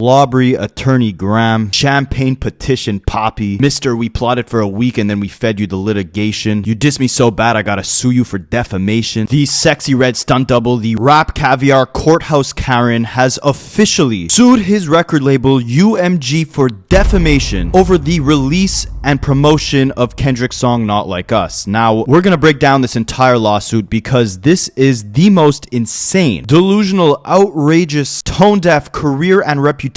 Lawbury Attorney Graham, Champagne Petition Poppy, Mr. We plotted for a week and then we fed you the litigation, you diss me so bad I gotta sue you for defamation, the Sexy Red Stunt Double, the Rap Caviar Courthouse Karen has officially sued his record label UMG for defamation over the release and promotion of Kendrick's song Not Like Us. Now, we're gonna break down this entire lawsuit because this is the most insane, delusional, outrageous, tone-deaf, career and reputation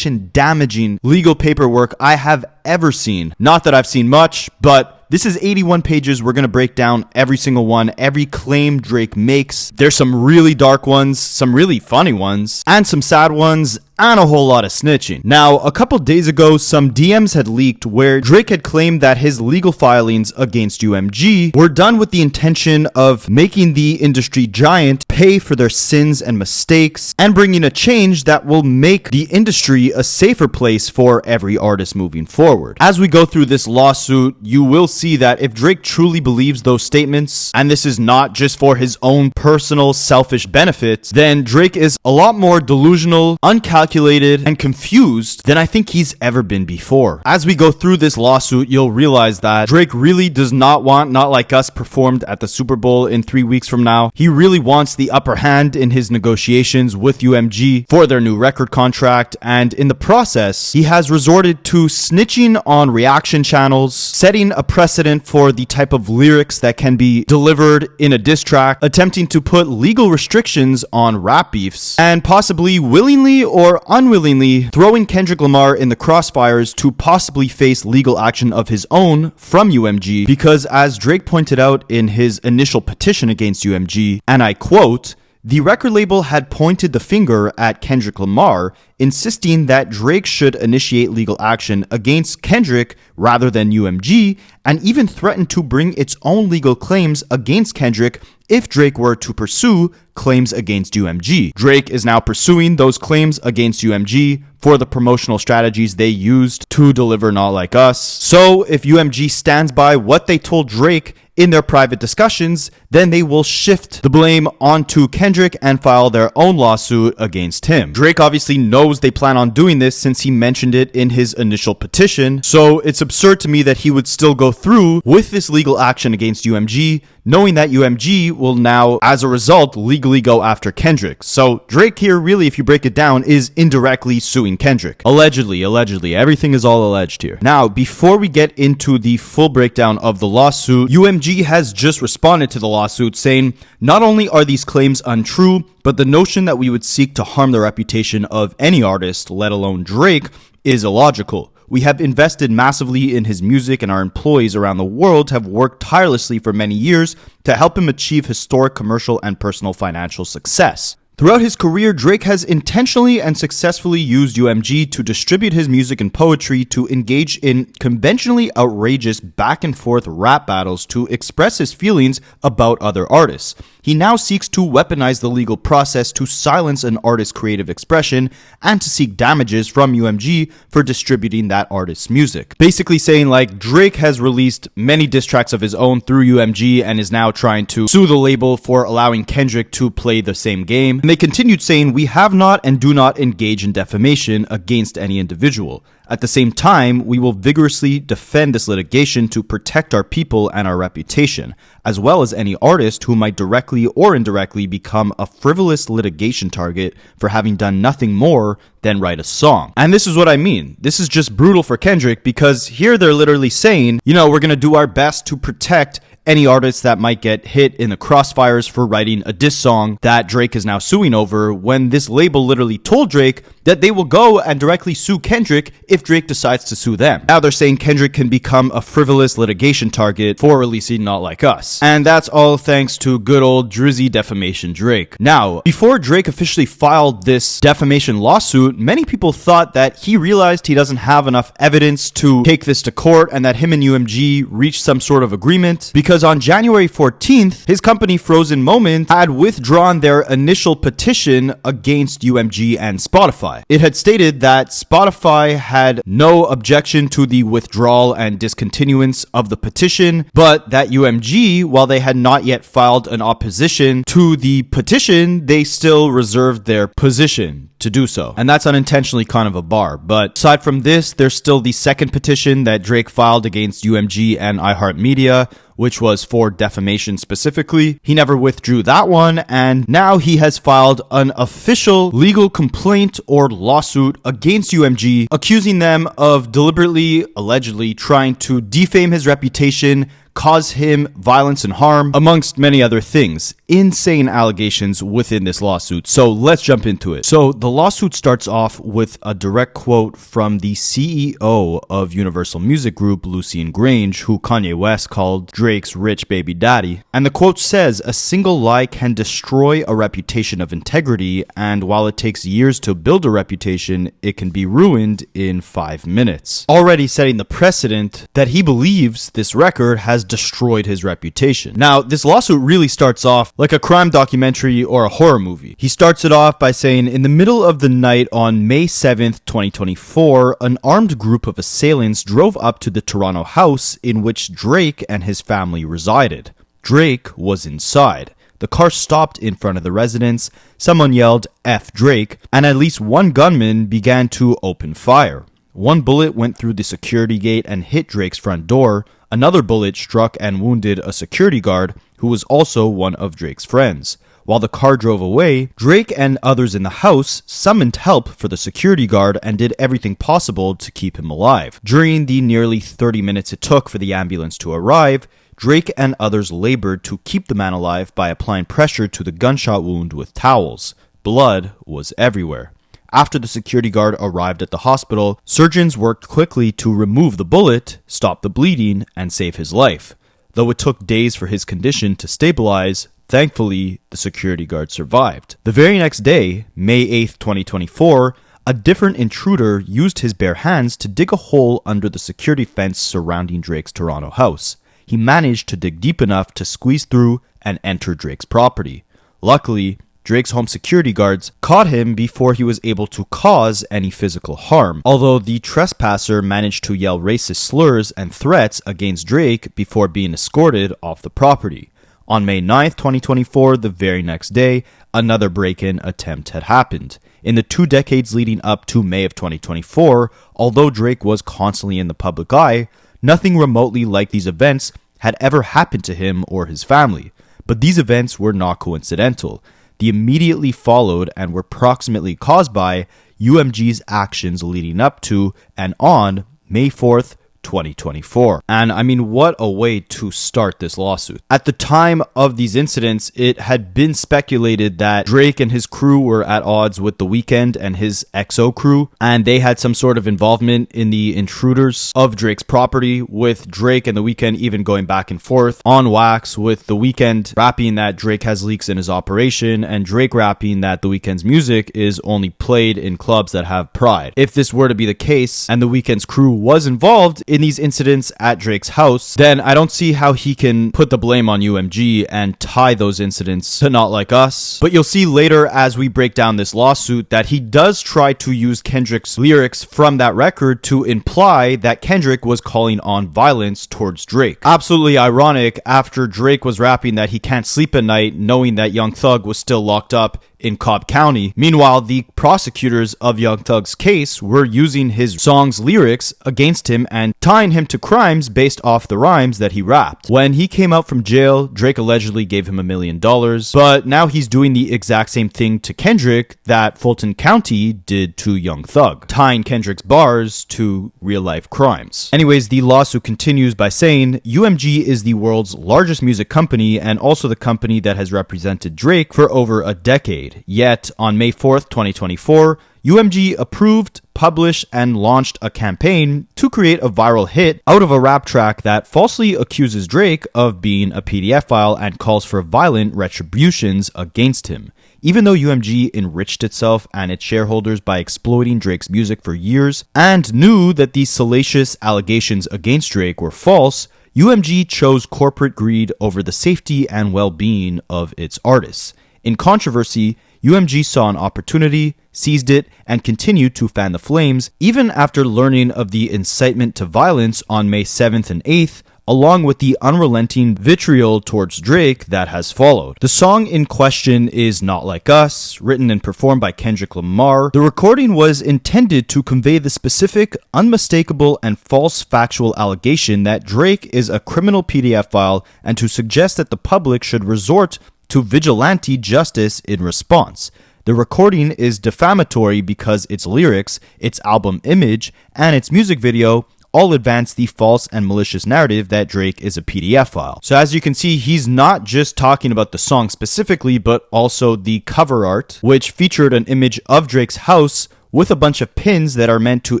damaging legal paperwork I have ever seen. Not that I've seen much, but this is 81 pages. We're going to break down every single one, every claim Drake makes. There's some really dark ones, some really funny ones, and some sad ones, and a whole lot of snitching. Now, a couple days ago, some DMs had leaked where Drake had claimed that his legal filings against UMG were done with the intention of making the industry giant pay for their sins and mistakes and bringing a change that will make the industry a safer place for every artist moving forward. As we go through this lawsuit, you will see that if Drake truly believes those statements, and this is not just for his own personal selfish benefits, then Drake is a lot more delusional, uncalculated, and confused than I think he's ever been before. As we go through this lawsuit, you'll realize that Drake really does not want Not Like Us performed at the Super Bowl in 3 weeks from now. He really wants the upper hand in his negotiations with UMG for their new record contract, and in the process, he has resorted to snitching on reaction channels, setting a precedent for the type of lyrics that can be delivered in a diss track, attempting to put legal restrictions on rap beefs, and possibly willingly or unwillingly throwing Kendrick Lamar in the crossfires to possibly face legal action of his own from UMG, because as Drake pointed out in his initial petition against UMG, and I quote, the record label had pointed the finger at Kendrick Lamar, insisting that Drake should initiate legal action against Kendrick rather than UMG, and even threatened to bring its own legal claims against Kendrick if Drake were to pursue claims against UMG. Drake is now pursuing those claims against UMG for the promotional strategies they used to deliver Not Like Us. So if UMG stands by what they told Drake in their private discussions, then they will shift the blame onto Kendrick and file their own lawsuit against him. Drake obviously knows they plan on doing this since he mentioned it in his initial petition, so it's absurd to me that he would still go through with this legal action against UMG, knowing that UMG will now, as a result, legally go after Kendrick. So Drake here, really, if you break it down, is indirectly suing Kendrick. Allegedly, everything is all alleged here. Now, before we get into the full breakdown of the lawsuit, UMG has just responded to the lawsuit saying, not only are these claims untrue, but the notion that we would seek to harm the reputation of any artist, let alone Drake, is illogical. We have invested massively in his music, and our employees around the world have worked tirelessly for many years to help him achieve historic commercial and personal financial success. Throughout his career, Drake has intentionally and successfully used UMG to distribute his music and poetry, to engage in conventionally outrageous back-and-forth rap battles, to express his feelings about other artists. He now seeks to weaponize the legal process to silence an artist's creative expression and to seek damages from UMG for distributing that artist's music. Basically saying, like, Drake has released many diss tracks of his own through UMG and is now trying to sue the label for allowing Kendrick to play the same game. And they continued saying, we have not and do not engage in defamation against any individual. At the same time, we will vigorously defend this litigation to protect our people and our reputation, as well as any artist who might directly or indirectly become a frivolous litigation target for having done nothing more than write a song. And this is what I mean. This is just brutal for Kendrick, because here they're literally saying, you know, we're going to do our best to protect any artists that might get hit in the crossfires for writing a diss song that Drake is now suing over, when this label literally told Drake that they will go and directly sue Kendrick if Drake decides to sue them. Now they're saying Kendrick can become a frivolous litigation target for releasing Not Like Us. And that's all thanks to good old Drizzy defamation Drake. Now, before Drake officially filed this defamation lawsuit, many people thought that he realized he doesn't have enough evidence to take this to court and that him and UMG reached some sort of agreement, because on January 14th, his company Frozen Moment had withdrawn their initial petition against UMG and Spotify. It had stated that Spotify had no objection to the withdrawal and discontinuance of the petition, but that UMG, while they had not yet filed an opposition to the petition, they still reserved their position. to do so. And that's unintentionally kind of a bar. But aside from this, there's still the second petition that Drake filed against UMG and iHeartMedia, which was for defamation specifically. He never withdrew that one, and now he has filed an official legal complaint or lawsuit against UMG, accusing them of deliberately, allegedly, trying to defame his reputation, cause him violence and harm, amongst many other things. Insane allegations within this lawsuit. So let's jump into it. So the lawsuit starts off with a direct quote from the CEO of Universal Music Group, Lucian Grange, who Kanye West called Drake's rich baby daddy. And the quote says, "A single lie can destroy a reputation of integrity, and while it takes years to build a reputation, it can be ruined in 5 minutes." Already setting the precedent that he believes this record has destroyed his reputation. Now, this lawsuit really starts off like a crime documentary or a horror movie. He starts it off by saying, in the middle of the night on May 7th, 2024, an armed group of assailants drove up to the Toronto house in which Drake and his family resided. Drake was inside. The car stopped in front of the residence, someone yelled, "F Drake," and at least one gunman began to open fire. One bullet went through the security gate and hit Drake's front door. Another bullet struck and wounded a security guard who was also one of Drake's friends. While the car drove away, Drake and others in the house summoned help for the security guard and did everything possible to keep him alive. During the nearly 30 minutes it took for the ambulance to arrive, Drake and others labored to keep the man alive by applying pressure to the gunshot wound with towels. Blood was everywhere. After the security guard arrived at the hospital, surgeons worked quickly to remove the bullet, stop the bleeding, and save his life. Though it took days for his condition to stabilize, thankfully, the security guard survived. The very next day, May 8th, 2024, a different intruder used his bare hands to dig a hole under the security fence surrounding Drake's Toronto house. He managed to dig deep enough to squeeze through and enter Drake's property. Luckily, Drake's home security guards caught him before he was able to cause any physical harm, although the trespasser managed to yell racist slurs and threats against Drake before being escorted off the property. On May 9th, 2024, the very next day, another break-in attempt had happened. In the 2 decades leading up to May of 2024, although Drake was constantly in the public eye, nothing remotely like these events had ever happened to him or his family. But these events were not coincidental. They immediately followed and were proximately caused by UMG's actions leading up to and on May 4th, 2024. And I mean, what a way to start this lawsuit. At the time of these incidents, it had been speculated that Drake and his crew were at odds with The Weeknd and his XO crew, and they had some sort of involvement in the intruders of Drake's property, with Drake and The Weeknd even going back and forth on wax, with The Weeknd rapping that Drake has leaks in his operation, and Drake rapping that The Weeknd's music is only played in clubs that have pride. If this were to be the case, and The Weeknd's crew was involved in these incidents at Drake's house, then I don't see how he can put the blame on UMG and tie those incidents to Not Like Us. But you'll see later as we break down this lawsuit that he does try to use Kendrick's lyrics from that record to imply that Kendrick was calling on violence towards Drake. Absolutely ironic after Drake was rapping that he can't sleep at night knowing that Young Thug was still locked up in Cobb County. Meanwhile, the prosecutors of Young Thug's case were using his song's lyrics against him and tying him to crimes based off the rhymes that he rapped. When he came out from jail, Drake allegedly gave him $1 million, but now he's doing the exact same thing to Kendrick that Fulton County did to Young Thug, tying Kendrick's bars to real-life crimes. Anyways, the lawsuit continues by saying UMG is the world's largest music company and also the company that has represented Drake for over a decade. Yet, on May 4th, 2024, UMG approved, published, and launched a campaign to create a viral hit out of a rap track that falsely accuses Drake of being a PDF file and calls for violent retributions against him. Even though UMG enriched itself and its shareholders by exploiting Drake's music for years and knew that these salacious allegations against Drake were false, UMG chose corporate greed over the safety and well-being of its artists. In controversy, UMG saw an opportunity, seized it, and continued to fan the flames. Even after learning of the incitement to violence on May 7th and 8th, along with the unrelenting vitriol towards Drake that has followed. The song in question is Not Like Us, written and performed by Kendrick Lamar. The recording was intended to convey the specific, unmistakable, and false factual allegation that Drake is a criminal PDF file and to suggest that the public should resort to vigilante justice in response. The recording is defamatory because its lyrics, its album image, and its music video all advance the false and malicious narrative that Drake is a PDF file. So as you can see, he's not just talking about the song specifically, but also the cover art, which featured an image of Drake's house with a bunch of pins that are meant to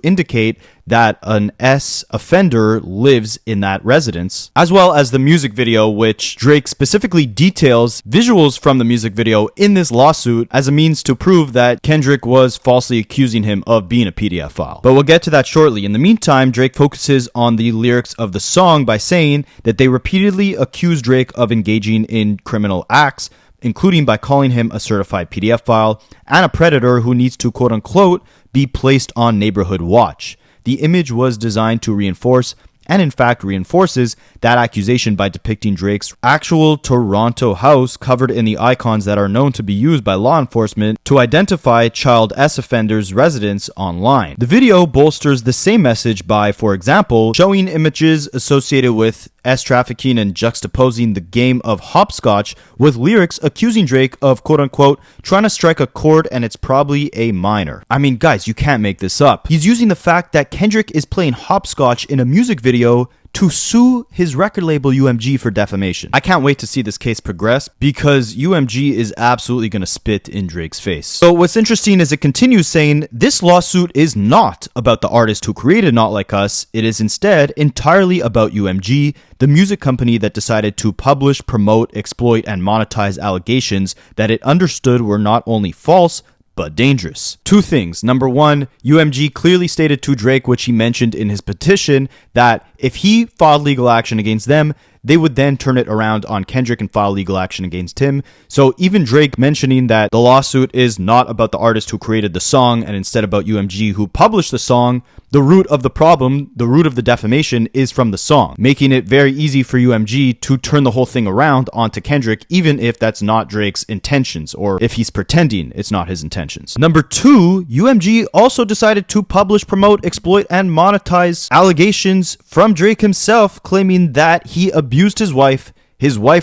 indicate that an S offender lives in that residence, as well as the music video, which Drake specifically details visuals from the music video in this lawsuit as a means to prove that Kendrick was falsely accusing him of being a PDF file. But we'll get to that shortly. In the meantime, Drake focuses on the lyrics of the song by saying that they repeatedly accuse Drake of engaging in criminal acts, including by calling him a certified PDF file and a predator who needs to quote-unquote be placed on neighborhood watch. The image was designed to reinforce, and in fact reinforces, that accusation by depicting Drake's actual Toronto house covered in the icons that are known to be used by law enforcement to identify child S offenders' residence online. The video bolsters the same message by, for example, showing images associated with S trafficking and juxtaposing the game of hopscotch with lyrics accusing Drake of quote-unquote trying to strike a chord and it's probably a minor. I mean, guys, you can't make this up. He's using the fact that Kendrick is playing hopscotch in a music video to sue his record label UMG for defamation. I can't wait to see this case progress because UMG is absolutely going to spit in Drake's face. So what's interesting is it continues saying this lawsuit is not about the artist who created Not Like Us. It is instead entirely about UMG, the music company that decided to publish, promote, exploit, and monetize allegations that it understood were not only false, but dangerous. Two things. Number one, UMG clearly stated to Drake, which he mentioned in his petition, that if he filed legal action against them, they would then turn it around on Kendrick and file legal action against him. So even Drake mentioning that the lawsuit is not about the artist who created the song and instead about UMG who published the song, the root of the problem, the root of the defamation is from the song, making it very easy for UMG to turn the whole thing around onto Kendrick, even if that's not Drake's intentions or if he's pretending it's not his intentions. Number two, UMG also decided to publish, promote, exploit, and monetize allegations from Drake himself, claiming that he abused his wife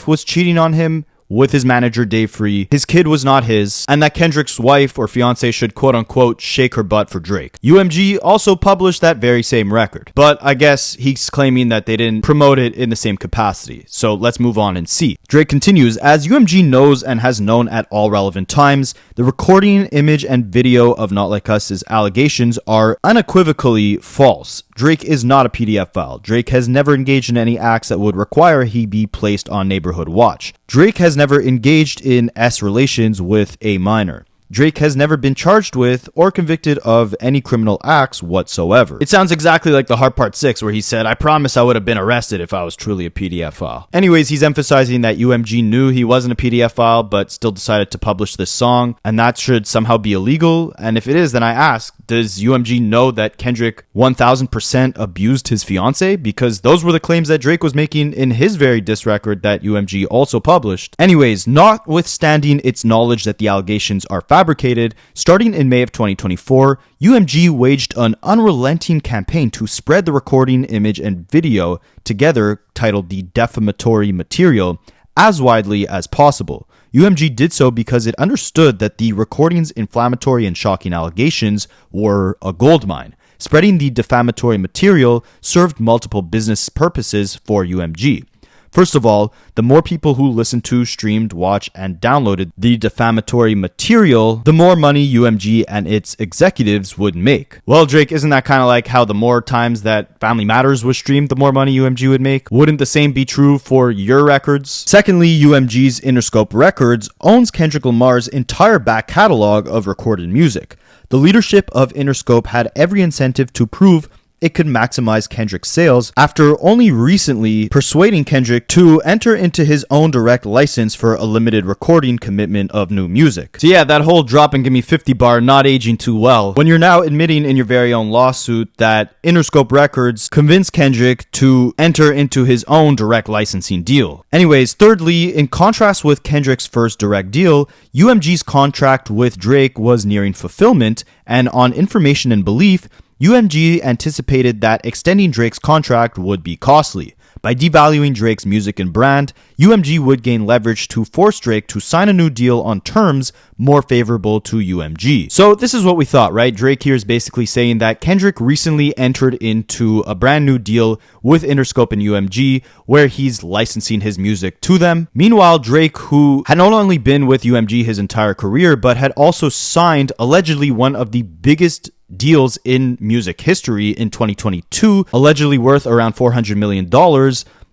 was cheating on him with his manager Dave Free, his kid was not his, and that Kendrick's wife or fiance should quote-unquote shake her butt for Drake. UMG also published that very same record, but I guess he's claiming that they didn't promote it in the same capacity. So let's move on and see. Drake continues, as UMG knows and has known at all relevant times, the recording, image, and video of Not Like Us's allegations are unequivocally false. Drake is not a PDF file. Drake has never engaged in any acts that would require he be placed on neighborhood watch. Drake has never engaged in S relations with a minor. Drake has never been charged with or convicted of any criminal acts whatsoever. It sounds exactly like the Hard Part 6 where he said, I promise I would have been arrested if I was truly a PDF file. Anyways, he's emphasizing that UMG knew he wasn't a PDF file but still decided to publish this song, and that should somehow be illegal. And if it is, then I ask, does UMG know that Kendrick 1000% abused his fiance? Because those were the claims that Drake was making in his very diss record that UMG also published. Anyways, notwithstanding its knowledge that the allegations are fabricated, starting in May of 2024, UMG waged an unrelenting campaign to spread the recording, image, and video together titled the defamatory material as widely as possible. UMG did so because it understood that the recording's inflammatory and shocking allegations were a goldmine. Spreading the defamatory material served multiple business purposes for UMG. First of all, the more people who listened to, streamed, watched, and downloaded the defamatory material, the more money UMG and its executives would make. Well, Drake, isn't that kind of like how the more times that Family Matters was streamed, the more money UMG would make? Wouldn't the same be true for your records? Secondly, UMG's Interscope Records owns Kendrick Lamar's entire back catalog of recorded music. The leadership of Interscope had every incentive to prove it could maximize Kendrick's sales after only recently persuading Kendrick to enter into his own direct license for a limited recording commitment of new music. So yeah, that whole drop and give me 50 bar not aging too well when you're now admitting in your very own lawsuit that Interscope Records convinced Kendrick to enter into his own direct licensing deal. Anyways, thirdly, in contrast with Kendrick's first direct deal, UMG's contract with Drake was nearing fulfillment, and on information and belief, UMG anticipated that extending Drake's contract would be costly. By devaluing Drake's music and brand, UMG would gain leverage to force Drake to sign a new deal on terms more favorable to UMG. So this is what we thought, right? Drake here is basically saying that Kendrick recently entered into a brand new deal with Interscope and UMG where he's licensing his music to them. Meanwhile, Drake, who had not only been with UMG his entire career, but had also signed allegedly one of the biggest deals in music history in 2022, allegedly worth around $400 million.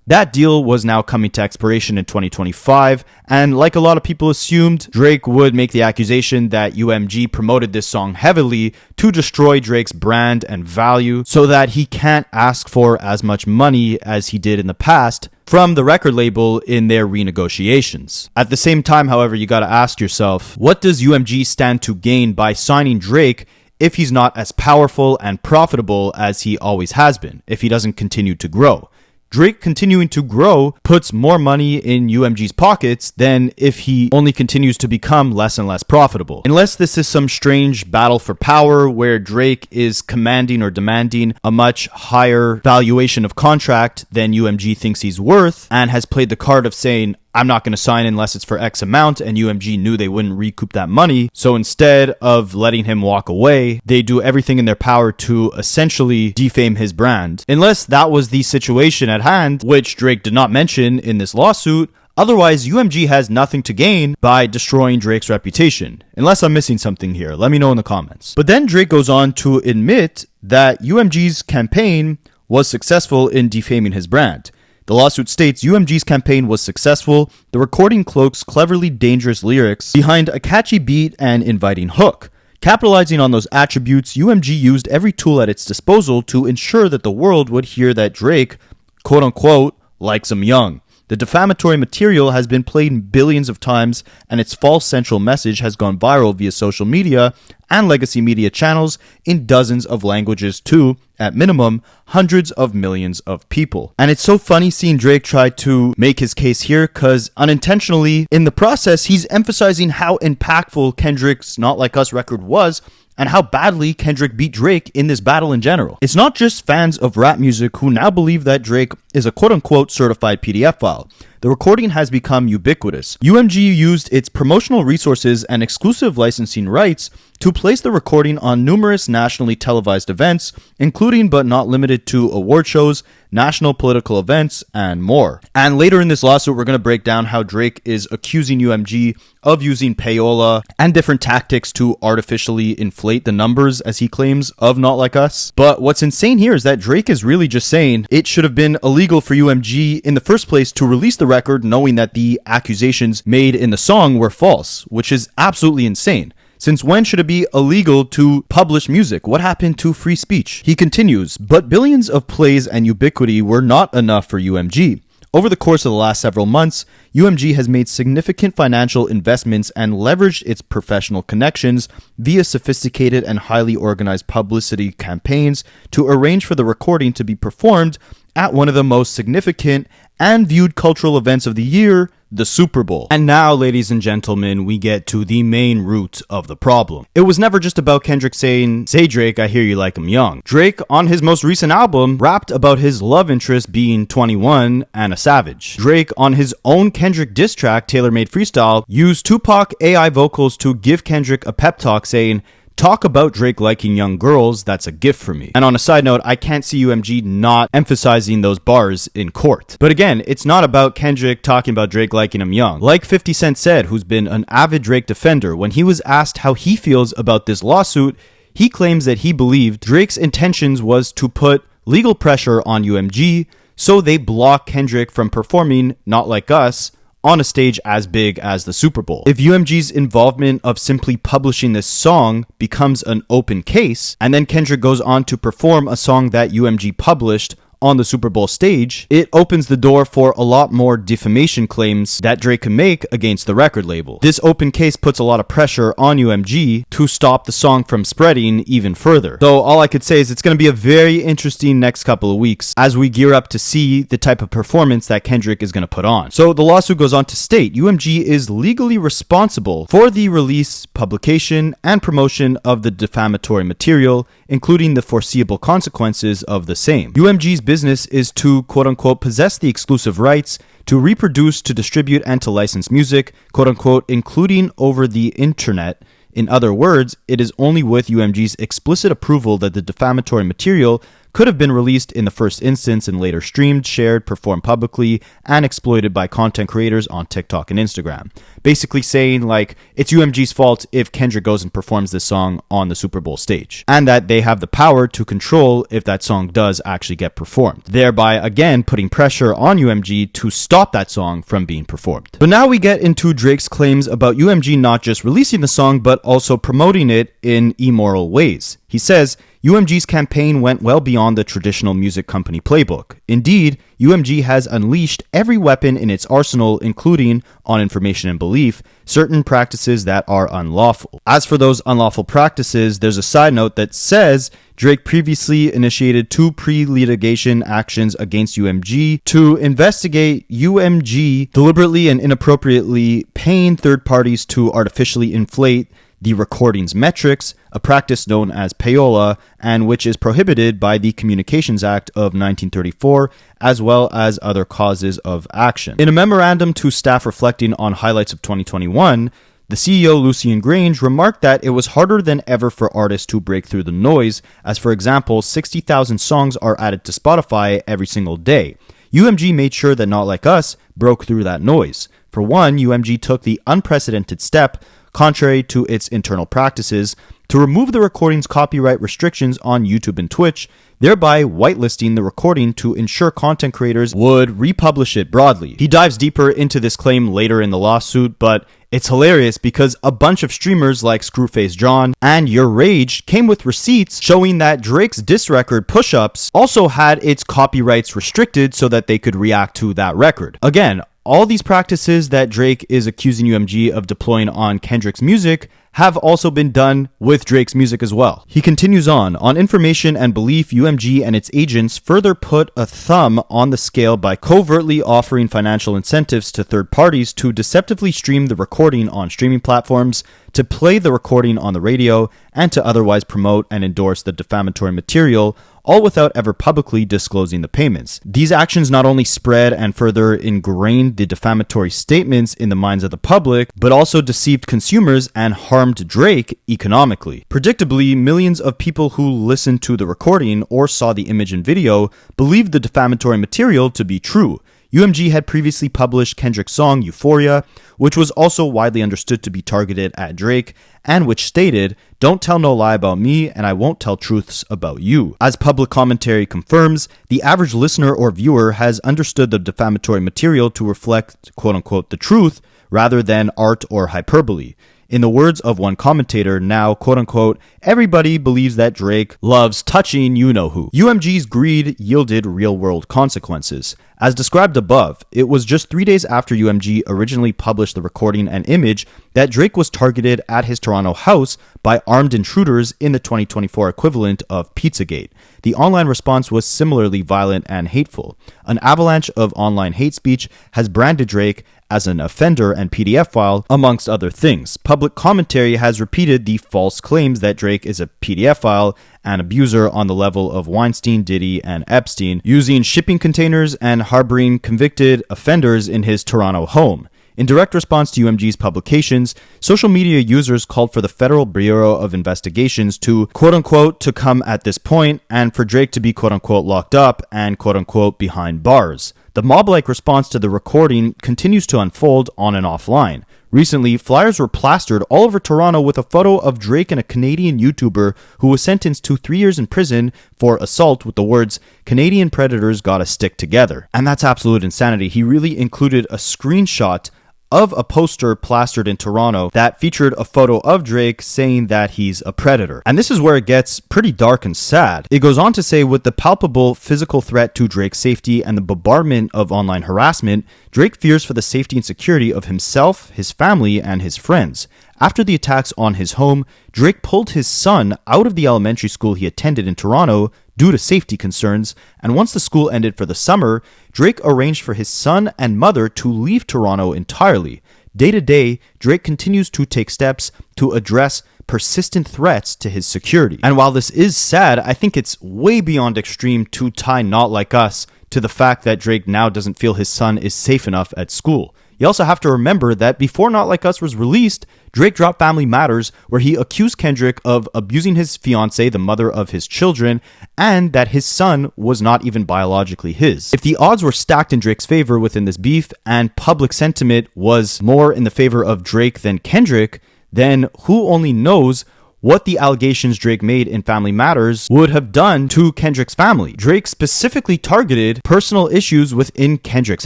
That deal was now coming to expiration in 2025, and like a lot of people assumed, Drake would make the accusation that UMG promoted this song heavily to destroy Drake's brand and value so that he can't ask for as much money as he did in the past from the record label in their renegotiations. At the same time, however, you gotta ask yourself, what does UMG stand to gain by signing Drake if he's not as powerful and profitable as he always has been, if he doesn't continue to grow? Drake continuing to grow puts more money in UMG's pockets than if he only continues to become less and less profitable. Unless this is some strange battle for power where Drake is commanding or demanding a much higher valuation of contract than UMG thinks he's worth and has played the card of saying, I'm not going to sign unless it's for X amount, and UMG knew they wouldn't recoup that money. So instead of letting him walk away, they do everything in their power to essentially defame his brand. Unless that was the situation at hand, which Drake did not mention in this lawsuit, otherwise UMG has nothing to gain by destroying Drake's reputation. Unless I'm missing something here, let me know in the comments. But then Drake goes on to admit that UMG's campaign was successful in defaming his brand. The lawsuit states UMG's campaign was successful. The recording cloaks cleverly dangerous lyrics behind a catchy beat and inviting hook. Capitalizing on those attributes, UMG used every tool at its disposal to ensure that the world would hear that Drake, quote unquote, likes him young. The defamatory material has been played billions of times, and its false central message has gone viral via social media and legacy media channels in dozens of languages to, at minimum, hundreds of millions of people. And it's so funny seeing Drake try to make his case here because unintentionally, in the process, he's emphasizing how impactful Kendrick's Not Like Us record was and how badly Kendrick beat Drake in this battle in general. It's not just fans of rap music who now believe that Drake is a quote-unquote certified PDF file. The recording has become ubiquitous. UMG used its promotional resources and exclusive licensing rights to place the recording on numerous nationally televised events, including but not limited to award shows, national political events, and more. And later in this lawsuit, we're going to break down how Drake is accusing UMG of using payola and different tactics to artificially inflate the numbers, as he claims, of Not Like Us. But what's insane here is that Drake is really just saying it should have been illegal for UMG in the first place to release the record knowing that the accusations made in the song were false, which is absolutely insane. Since when should it be illegal to publish music? What happened to free speech? He continues, but billions of plays and ubiquity were not enough for UMG. Over the course of the last several months, UMG has made significant financial investments and leveraged its professional connections via sophisticated and highly organized publicity campaigns to arrange for the recording to be performed at one of the most significant and viewed cultural events of the year, the Super Bowl. And now, ladies and gentlemen, we get to the main root of the problem. It was never just about Kendrick saying, "Say Drake, I hear you like him young." Drake, on his most recent album, rapped about his love interest being 21 and a savage. Drake, on his own Kendrick diss track, Tailor Made Freestyle, used Tupac AI vocals to give Kendrick a pep talk saying, "Talk about Drake liking young girls, that's a gift for me." And on a side note, I can't see UMG not emphasizing those bars in court. But again, it's not about Kendrick talking about Drake liking him young. Like 50 Cent said, who's been an avid Drake defender, when he was asked how he feels about this lawsuit, he claims that he believed Drake's intentions was to put legal pressure on UMG so they block Kendrick from performing Not Like Us on a stage as big as the Super Bowl. If UMG's involvement of simply publishing this song becomes an open case, and then Kendrick goes on to perform a song that UMG published on the Super Bowl stage, it opens the door for a lot more defamation claims that Drake can make against the record label. This open case puts a lot of pressure on UMG to stop the song from spreading even further. So all I could say is it's going to be a very interesting next couple of weeks as we gear up to see the type of performance that Kendrick is going to put on. So the lawsuit goes on to state UMG is legally responsible for the release, publication, and promotion of the defamatory material, including the foreseeable consequences of the same. UMG's business is to, quote-unquote, possess the exclusive rights to reproduce, to distribute, and to license music, quote-unquote, including over the internet. In other words, it is only with UMG's explicit approval that the defamatory material could have been released in the first instance and later streamed, shared, performed publicly, and exploited by content creators on TikTok and Instagram. Basically saying, like, it's UMG's fault if Kendrick goes and performs this song on the Super Bowl stage, and that they have the power to control if that song does actually get performed, thereby, again, putting pressure on UMG to stop that song from being performed. But now we get into Drake's claims about UMG not just releasing the song, but also promoting it in immoral ways. He says, UMG's campaign went well beyond the traditional music company playbook. Indeed, UMG has unleashed every weapon in its arsenal, including, on information and belief, certain practices that are unlawful. As for those unlawful practices, there's a side note that says Drake previously initiated 2 pre-litigation actions against UMG to investigate UMG deliberately and inappropriately paying third parties to artificially inflate the recording's metrics, a practice known as payola, and which is prohibited by the Communications Act of 1934, as well as other causes of action. In a memorandum to staff reflecting on highlights of 2021, the CEO, Lucien Grange, remarked that it was harder than ever for artists to break through the noise, as for example, 60,000 songs are added to Spotify every single day. UMG made sure that Not Like Us broke through that noise. For one, UMG took the unprecedented step, contrary to its internal practices, to remove the recording's copyright restrictions on YouTube and Twitch, thereby whitelisting the recording to ensure content creators would republish it broadly. He dives deeper into this claim later in the lawsuit, but it's hilarious because a bunch of streamers like Screwface John and Your Rage came with receipts showing that Drake's diss record Push Ups also had its copyrights restricted so that they could react to that record. Again, all these practices that Drake is accusing UMG of deploying on Kendrick's music have also been done with Drake's music as well. He continues on information and belief, UMG and its agents further put a thumb on the scale by covertly offering financial incentives to third parties to deceptively stream the recording on streaming platforms, to play the recording on the radio, and to otherwise promote and endorse the defamatory material, all without ever publicly disclosing the payments. These actions not only spread and further ingrained the defamatory statements in the minds of the public, but also deceived consumers and harmed Drake economically. Predictably, millions of people who listened to the recording or saw the image and video believed the defamatory material to be true. UMG had previously published Kendrick's song Euphoria, which was also widely understood to be targeted at Drake, and which stated, "Don't tell no lie about me, and I won't tell truths about you." As public commentary confirms, the average listener or viewer has understood the defamatory material to reflect, quote-unquote, the truth, rather than art or hyperbole. In the words of one commentator, now, quote-unquote, everybody believes that Drake loves touching you-know-who. UMG's greed yielded real-world consequences. As described above, it was just 3 days after UMG originally published the recording and image that Drake was targeted at his Toronto house by armed intruders in the 2024 equivalent of Pizzagate. The online response was similarly violent and hateful. An avalanche of online hate speech has branded Drake as an offender and PDF file, amongst other things. Public commentary has repeated the false claims that Drake is a PDF file, an abuser on the level of Weinstein, Diddy, and Epstein, using shipping containers and harboring convicted offenders in his Toronto home. In direct response to UMG's publications, social media users called for the Federal Bureau of Investigations to, quote-unquote, to come at this point, and for Drake to be, quote-unquote, locked up and, quote-unquote, behind bars. The mob-like response to the recording continues to unfold on and offline. Recently, flyers were plastered all over Toronto with a photo of Drake and a Canadian YouTuber who was sentenced to 3 years in prison for assault with the words, "Canadian predators gotta stick together." And that's absolute insanity. He really included a screenshot of a poster plastered in Toronto that featured a photo of Drake saying that he's a predator. And this is where it gets pretty dark and sad. It goes on to say, with the palpable physical threat to Drake's safety and the bombardment of online harassment, Drake fears for the safety and security of himself, his family, and his friends. After the attacks on his home, Drake pulled his son out of the elementary school he attended in Toronto due to safety concerns, and once the school ended for the summer, Drake arranged for his son and mother to leave Toronto entirely. Day to day, Drake continues to take steps to address persistent threats to his security. And while this is sad, I think it's way beyond extreme to tie Not Like Us to the fact that Drake now doesn't feel his son is safe enough at school. You also have to remember that before Not Like Us was released, Drake dropped Family Matters, where he accused Kendrick of abusing his fiancée, the mother of his children, and that his son was not even biologically his. If the odds were stacked in Drake's favor within this beef, and public sentiment was more in the favor of Drake than Kendrick, then who only knows what the allegations Drake made in Family Matters would have done to Kendrick's family. Drake specifically targeted personal issues within Kendrick's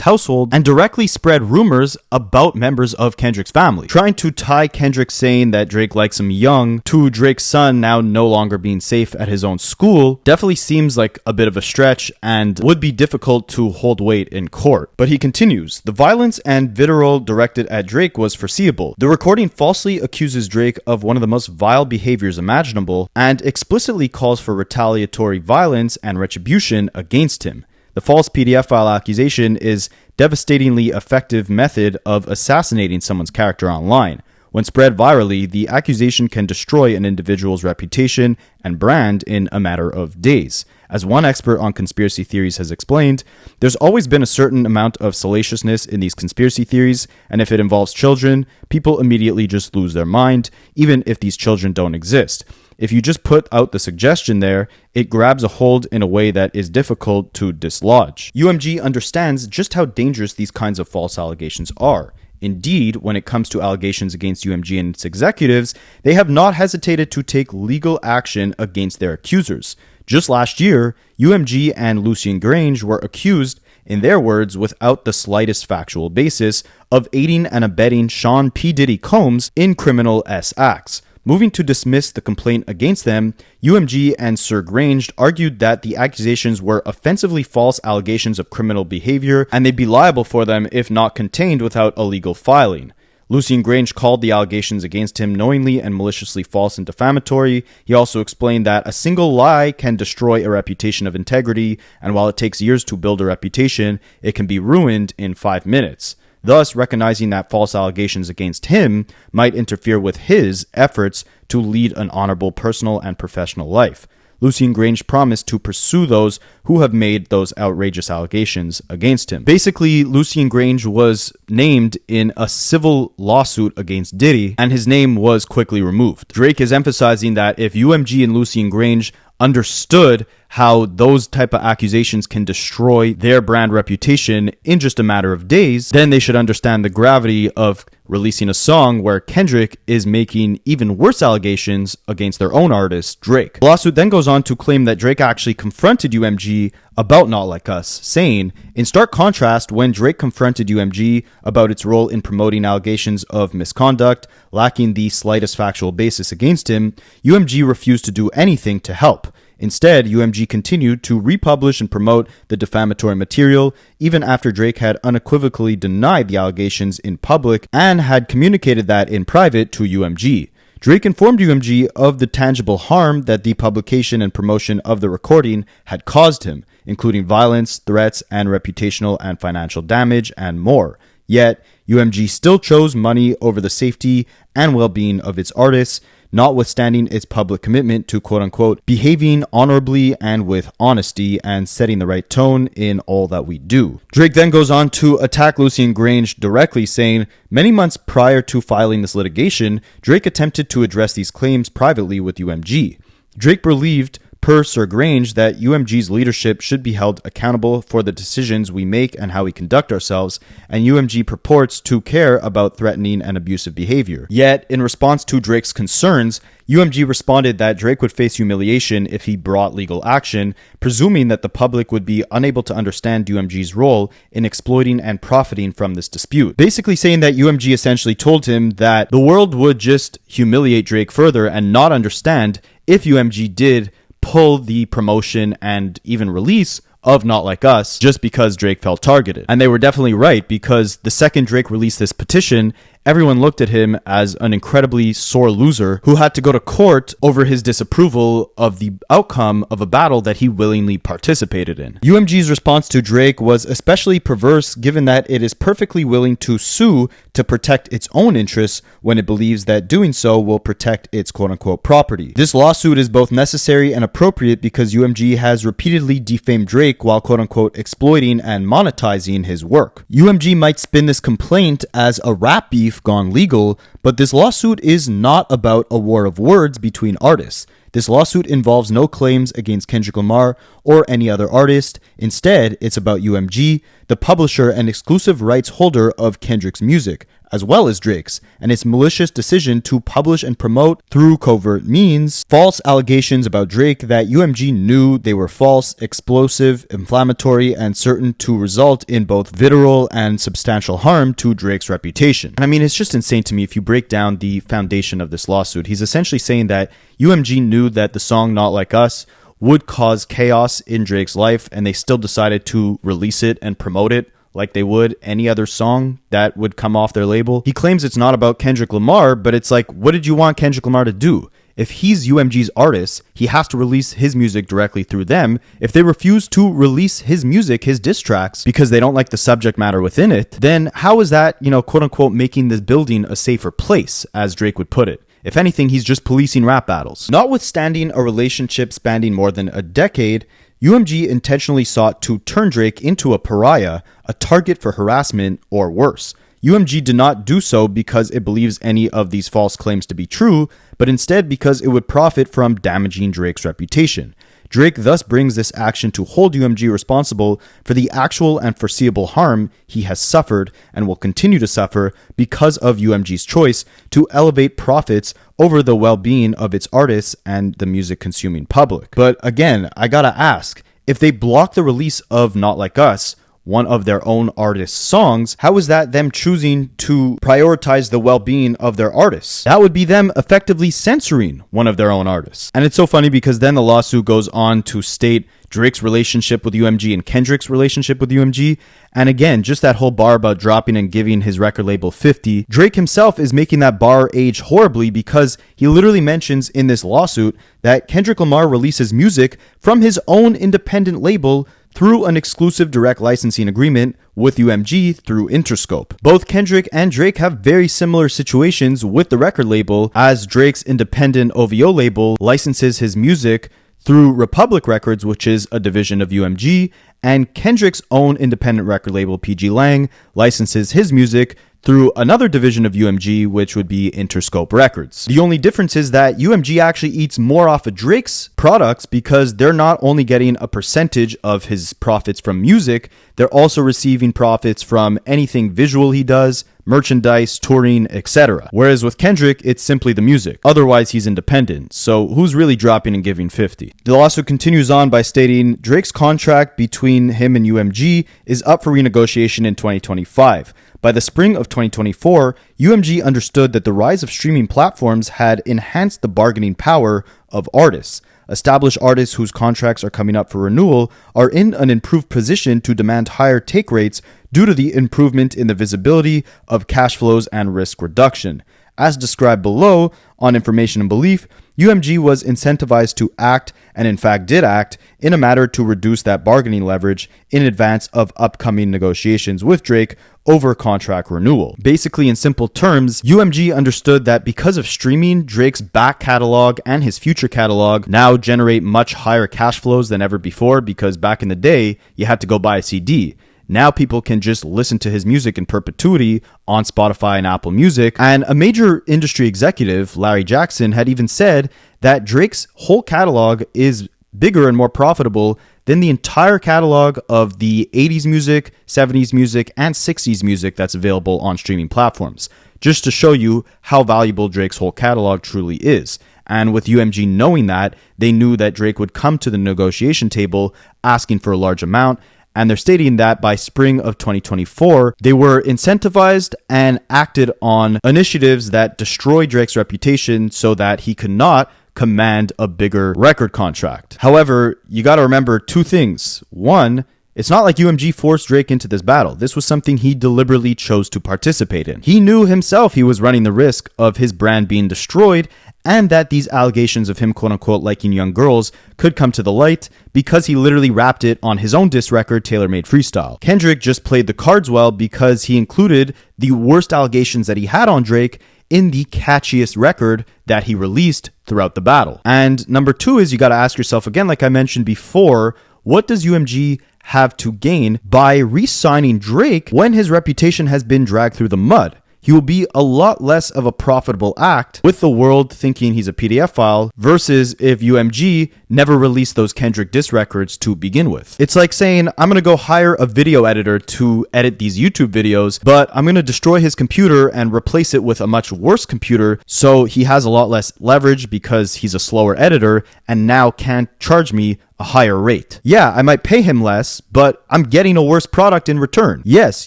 household and directly spread rumors about members of Kendrick's family, trying to tie Kendrick saying that Drake likes him young to Drake's son now no longer being safe at his own school. Definitely seems like a bit of a stretch and would be difficult to hold weight in court. But he continues, the violence and vitriol directed at Drake was foreseeable. The recording falsely accuses Drake of one of the most vile behaviors imaginable and explicitly calls for retaliatory violence and retribution against him. The false PDF file accusation is devastatingly effective method of assassinating someone's character online. When spread virally, the accusation can destroy an individual's reputation and brand in a matter of days. As one expert on conspiracy theories has explained, there's always been a certain amount of salaciousness in these conspiracy theories, and if it involves children, people immediately just lose their mind, even if these children don't exist. If you just put out the suggestion there, it grabs a hold in a way that is difficult to dislodge. UMG understands just how dangerous these kinds of false allegations are. Indeed, when it comes to allegations against UMG and its executives, they have not hesitated to take legal action against their accusers. Just last year, UMG and Lucien Grange were accused, in their words, without the slightest factual basis, of aiding and abetting Sean P. Diddy Combs in criminal acts. Moving to dismiss the complaint against them, UMG and Sir Grange argued that the accusations were offensively false allegations of criminal behavior and they'd be liable for them if not contained without a legal filing. Lucien Grange called the allegations against him knowingly and maliciously false and defamatory. He also explained that a single lie can destroy a reputation of integrity, and while it takes years to build a reputation, it can be ruined in 5 minutes. Thus, recognizing that false allegations against him might interfere with his efforts to lead an honorable personal and professional life. Lucien Grange promised to pursue those who have made those outrageous allegations against him. Basically, Lucien Grange was named in a civil lawsuit against Diddy, and his name was quickly removed. Drake is emphasizing that if UMG and Lucien Grange understood how those type of accusations can destroy their brand reputation in just a matter of days, then they should understand the gravity of releasing a song where Kendrick is making even worse allegations against their own artist, Drake. The lawsuit then goes on to claim that Drake actually confronted UMG about Not Like Us, saying, in stark contrast, when Drake confronted UMG about its role in promoting allegations of misconduct, lacking the slightest factual basis against him, UMG refused to do anything to help. Instead, UMG continued to republish and promote the defamatory material, even after Drake had unequivocally denied the allegations in public and had communicated that in private to UMG. Drake informed UMG of the tangible harm that the publication and promotion of the recording had caused him, including violence, threats, and reputational and financial damage, and more. Yet, UMG still chose money over the safety and well-being of its artists, notwithstanding its public commitment to quote-unquote behaving honorably and with honesty and setting the right tone in all that we do. Drake then goes on to attack Lucien Grange directly, saying, many months prior to filing this litigation, Drake attempted to address these claims privately with UMG. Drake believed per Sir Grange that UMG's leadership should be held accountable for the decisions we make and how we conduct ourselves, and UMG purports to care about threatening and abusive behavior. Yet, in response to Drake's concerns, UMG responded that Drake would face humiliation if he brought legal action, presuming that the public would be unable to understand UMG's role in exploiting and profiting from this dispute. Basically saying that UMG essentially told him that the world would just humiliate Drake further and not understand if UMG did pull the promotion and even release of Not Like Us just because Drake felt targeted. And they were definitely right, because the second Drake released this petition, everyone looked at him as an incredibly sore loser who had to go to court over his disapproval of the outcome of a battle that he willingly participated in. UMG's response to Drake was especially perverse, given that it is perfectly willing to sue to protect its own interests when it believes that doing so will protect its quote-unquote property. This lawsuit is both necessary and appropriate because UMG has repeatedly defamed Drake while quote-unquote exploiting and monetizing his work. UMG might spin this complaint as a rap beef gone legal, but this lawsuit is not about a war of words between artists. This lawsuit involves no claims against Kendrick Lamar or any other artist. Instead, it's about UMG, the publisher and exclusive rights holder of Kendrick's music, as well as Drake's, and its malicious decision to publish and promote through covert means false allegations about Drake that UMG knew they were false, explosive, inflammatory, and certain to result in both vitriol and substantial harm to Drake's reputation. And I mean, it's just insane to me if you break down the foundation of this lawsuit. He's essentially saying that UMG knew that the song Not Like Us would cause chaos in Drake's life, and they still decided to release it and promote it like they would any other song that would come off their label. He claims it's not about Kendrick Lamar, but it's like, what did you want Kendrick Lamar to do? If he's UMG's artist, he has to release his music directly through them. If they refuse to release his music, his diss tracks, because they don't like the subject matter within it, then how is that, quote unquote, making this building a safer place, as Drake would put it? If anything, he's just policing rap battles. Notwithstanding a relationship spanning more than a decade, UMG intentionally sought to turn Drake into a pariah, a target for harassment, or worse. UMG did not do so because it believes any of these false claims to be true, but instead because it would profit from damaging Drake's reputation. Drake thus brings this action to hold UMG responsible for the actual and foreseeable harm he has suffered and will continue to suffer because of UMG's choice to elevate profits over the well-being of its artists and the music-consuming public. But again, I gotta ask, if they block the release of Not Like Us, one of their own artists' songs, how is that them choosing to prioritize the well-being of their artists? That would be them effectively censoring one of their own artists. And it's so funny because then the lawsuit goes on to state Drake's relationship with UMG and Kendrick's relationship with UMG. And again, just that whole bar about dropping and giving his record label 50, Drake himself is making that bar age horribly because he literally mentions in this lawsuit that Kendrick Lamar releases music from his own independent label through an exclusive direct licensing agreement with UMG through Interscope. Both Kendrick and Drake have very similar situations with the record label, as Drake's independent OVO label licenses his music through Republic Records, which is a division of UMG, and Kendrick's own independent record label, PG Lang, licenses his music through another division of UMG, which would be Interscope Records. The only difference is that UMG actually eats more off of Drake's products because they're not only getting a percentage of his profits from music, they're also receiving profits from anything visual he does, merchandise, touring, etc. Whereas with Kendrick, it's simply the music. Otherwise, he's independent. So who's really dropping and giving 50? The lawsuit continues on by stating Drake's contract between him and UMG is up for renegotiation in 2025. By the spring of 2024, UMG understood that the rise of streaming platforms had enhanced the bargaining power of artists. Established artists whose contracts are coming up for renewal are in an improved position to demand higher take rates due to the improvement in the visibility of cash flows and risk reduction. As described below, on Information and Belief, UMG was incentivized to act, and in fact did act, in a manner to reduce that bargaining leverage in advance of upcoming negotiations with Drake over contract renewal. Basically, in simple terms, UMG understood that because of streaming, Drake's back catalog and his future catalog now generate much higher cash flows than ever before, because back in the day, you had to go buy a CD. Now people can just listen to his music in perpetuity on Spotify and Apple Music. And a major industry executive, Larry Jackson, had even said that Drake's whole catalog is bigger and more profitable than the entire catalog of the 80s music, 70s music, and 60s music that's available on streaming platforms, just to show you how valuable Drake's whole catalog truly is. And with UMG knowing that, they knew that Drake would come to the negotiation table asking for a large amount, and they're stating that by spring of 2024, they were incentivized and acted on initiatives that destroy Drake's reputation so that he could not command a bigger record contract. However, you got to remember two things. One, it's not like UMG forced Drake into this battle. This was something he deliberately chose to participate in. He knew himself he was running the risk of his brand being destroyed and that these allegations of him quote-unquote liking young girls could come to the light because he literally rapped it on his own diss record, Tailor-Made Freestyle. Kendrick just played the cards well because he included the worst allegations that he had on Drake in the catchiest record that he released throughout the battle. And number two is you got to ask yourself again, like I mentioned before, what does UMG have to gain by re-signing Drake when his reputation has been dragged through the mud? He will be a lot less of a profitable act with the world thinking he's a PDF file versus if UMG never released those Kendrick diss records to begin with. It's like saying, I'm going to go hire a video editor to edit these YouTube videos, but I'm going to destroy his computer and replace it with a much worse computer so he has a lot less leverage because he's a slower editor and now can't charge me a higher rate. Yeah, I might pay him less, but I'm getting a worse product in return. Yes,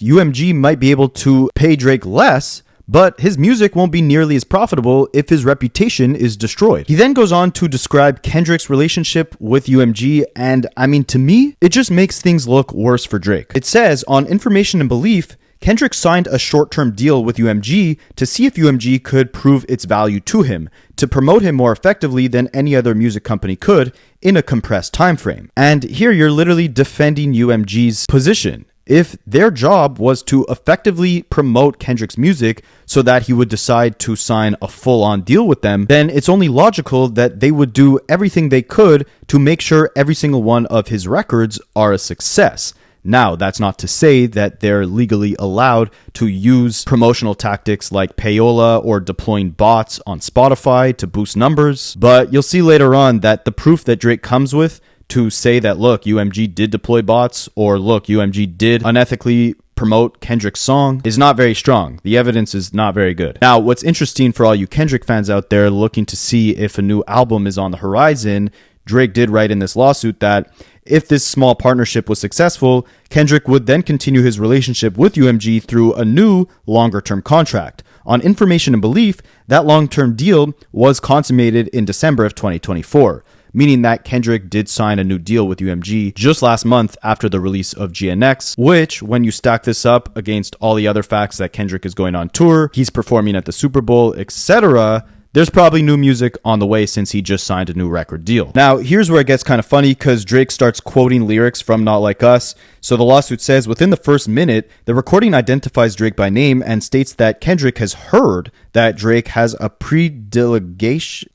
UMG might be able to pay Drake less, but his music won't be nearly as profitable if his reputation is destroyed. He then goes on to describe Kendrick's relationship with UMG, and I mean, to me, it just makes things look worse for Drake. It says, on information and belief, Kendrick signed a short-term deal with UMG to see if UMG could prove its value to him, to promote him more effectively than any other music company could in a compressed time frame. And here you're literally defending UMG's position. If their job was to effectively promote Kendrick's music so that he would decide to sign a full-on deal with them, then it's only logical that they would do everything they could to make sure every single one of his records are a success. Now, that's not to say that they're legally allowed to use promotional tactics like payola or deploying bots on Spotify to boost numbers, but you'll see later on that the proof that Drake comes with to say that, look, UMG did deploy bots, or look, UMG did unethically promote Kendrick's song is not very strong. The evidence is not very good. Now, what's interesting for all you Kendrick fans out there looking to see if a new album is on the horizon, Drake did write in this lawsuit that if this small partnership was successful, Kendrick would then continue his relationship with UMG through a new, longer-term contract. On information and belief, that long-term deal was consummated in December of 2024, meaning that Kendrick did sign a new deal with UMG just last month after the release of GNX, which, when you stack this up against all the other facts that Kendrick is going on tour, he's performing at the Super Bowl, etc., there's probably new music on the way since he just signed a new record deal. Now, here's where it gets kind of funny because Drake starts quoting lyrics from Not Like Us. So the lawsuit says, within the first minute, the recording identifies Drake by name and states that Kendrick has heard that Drake has a predilection.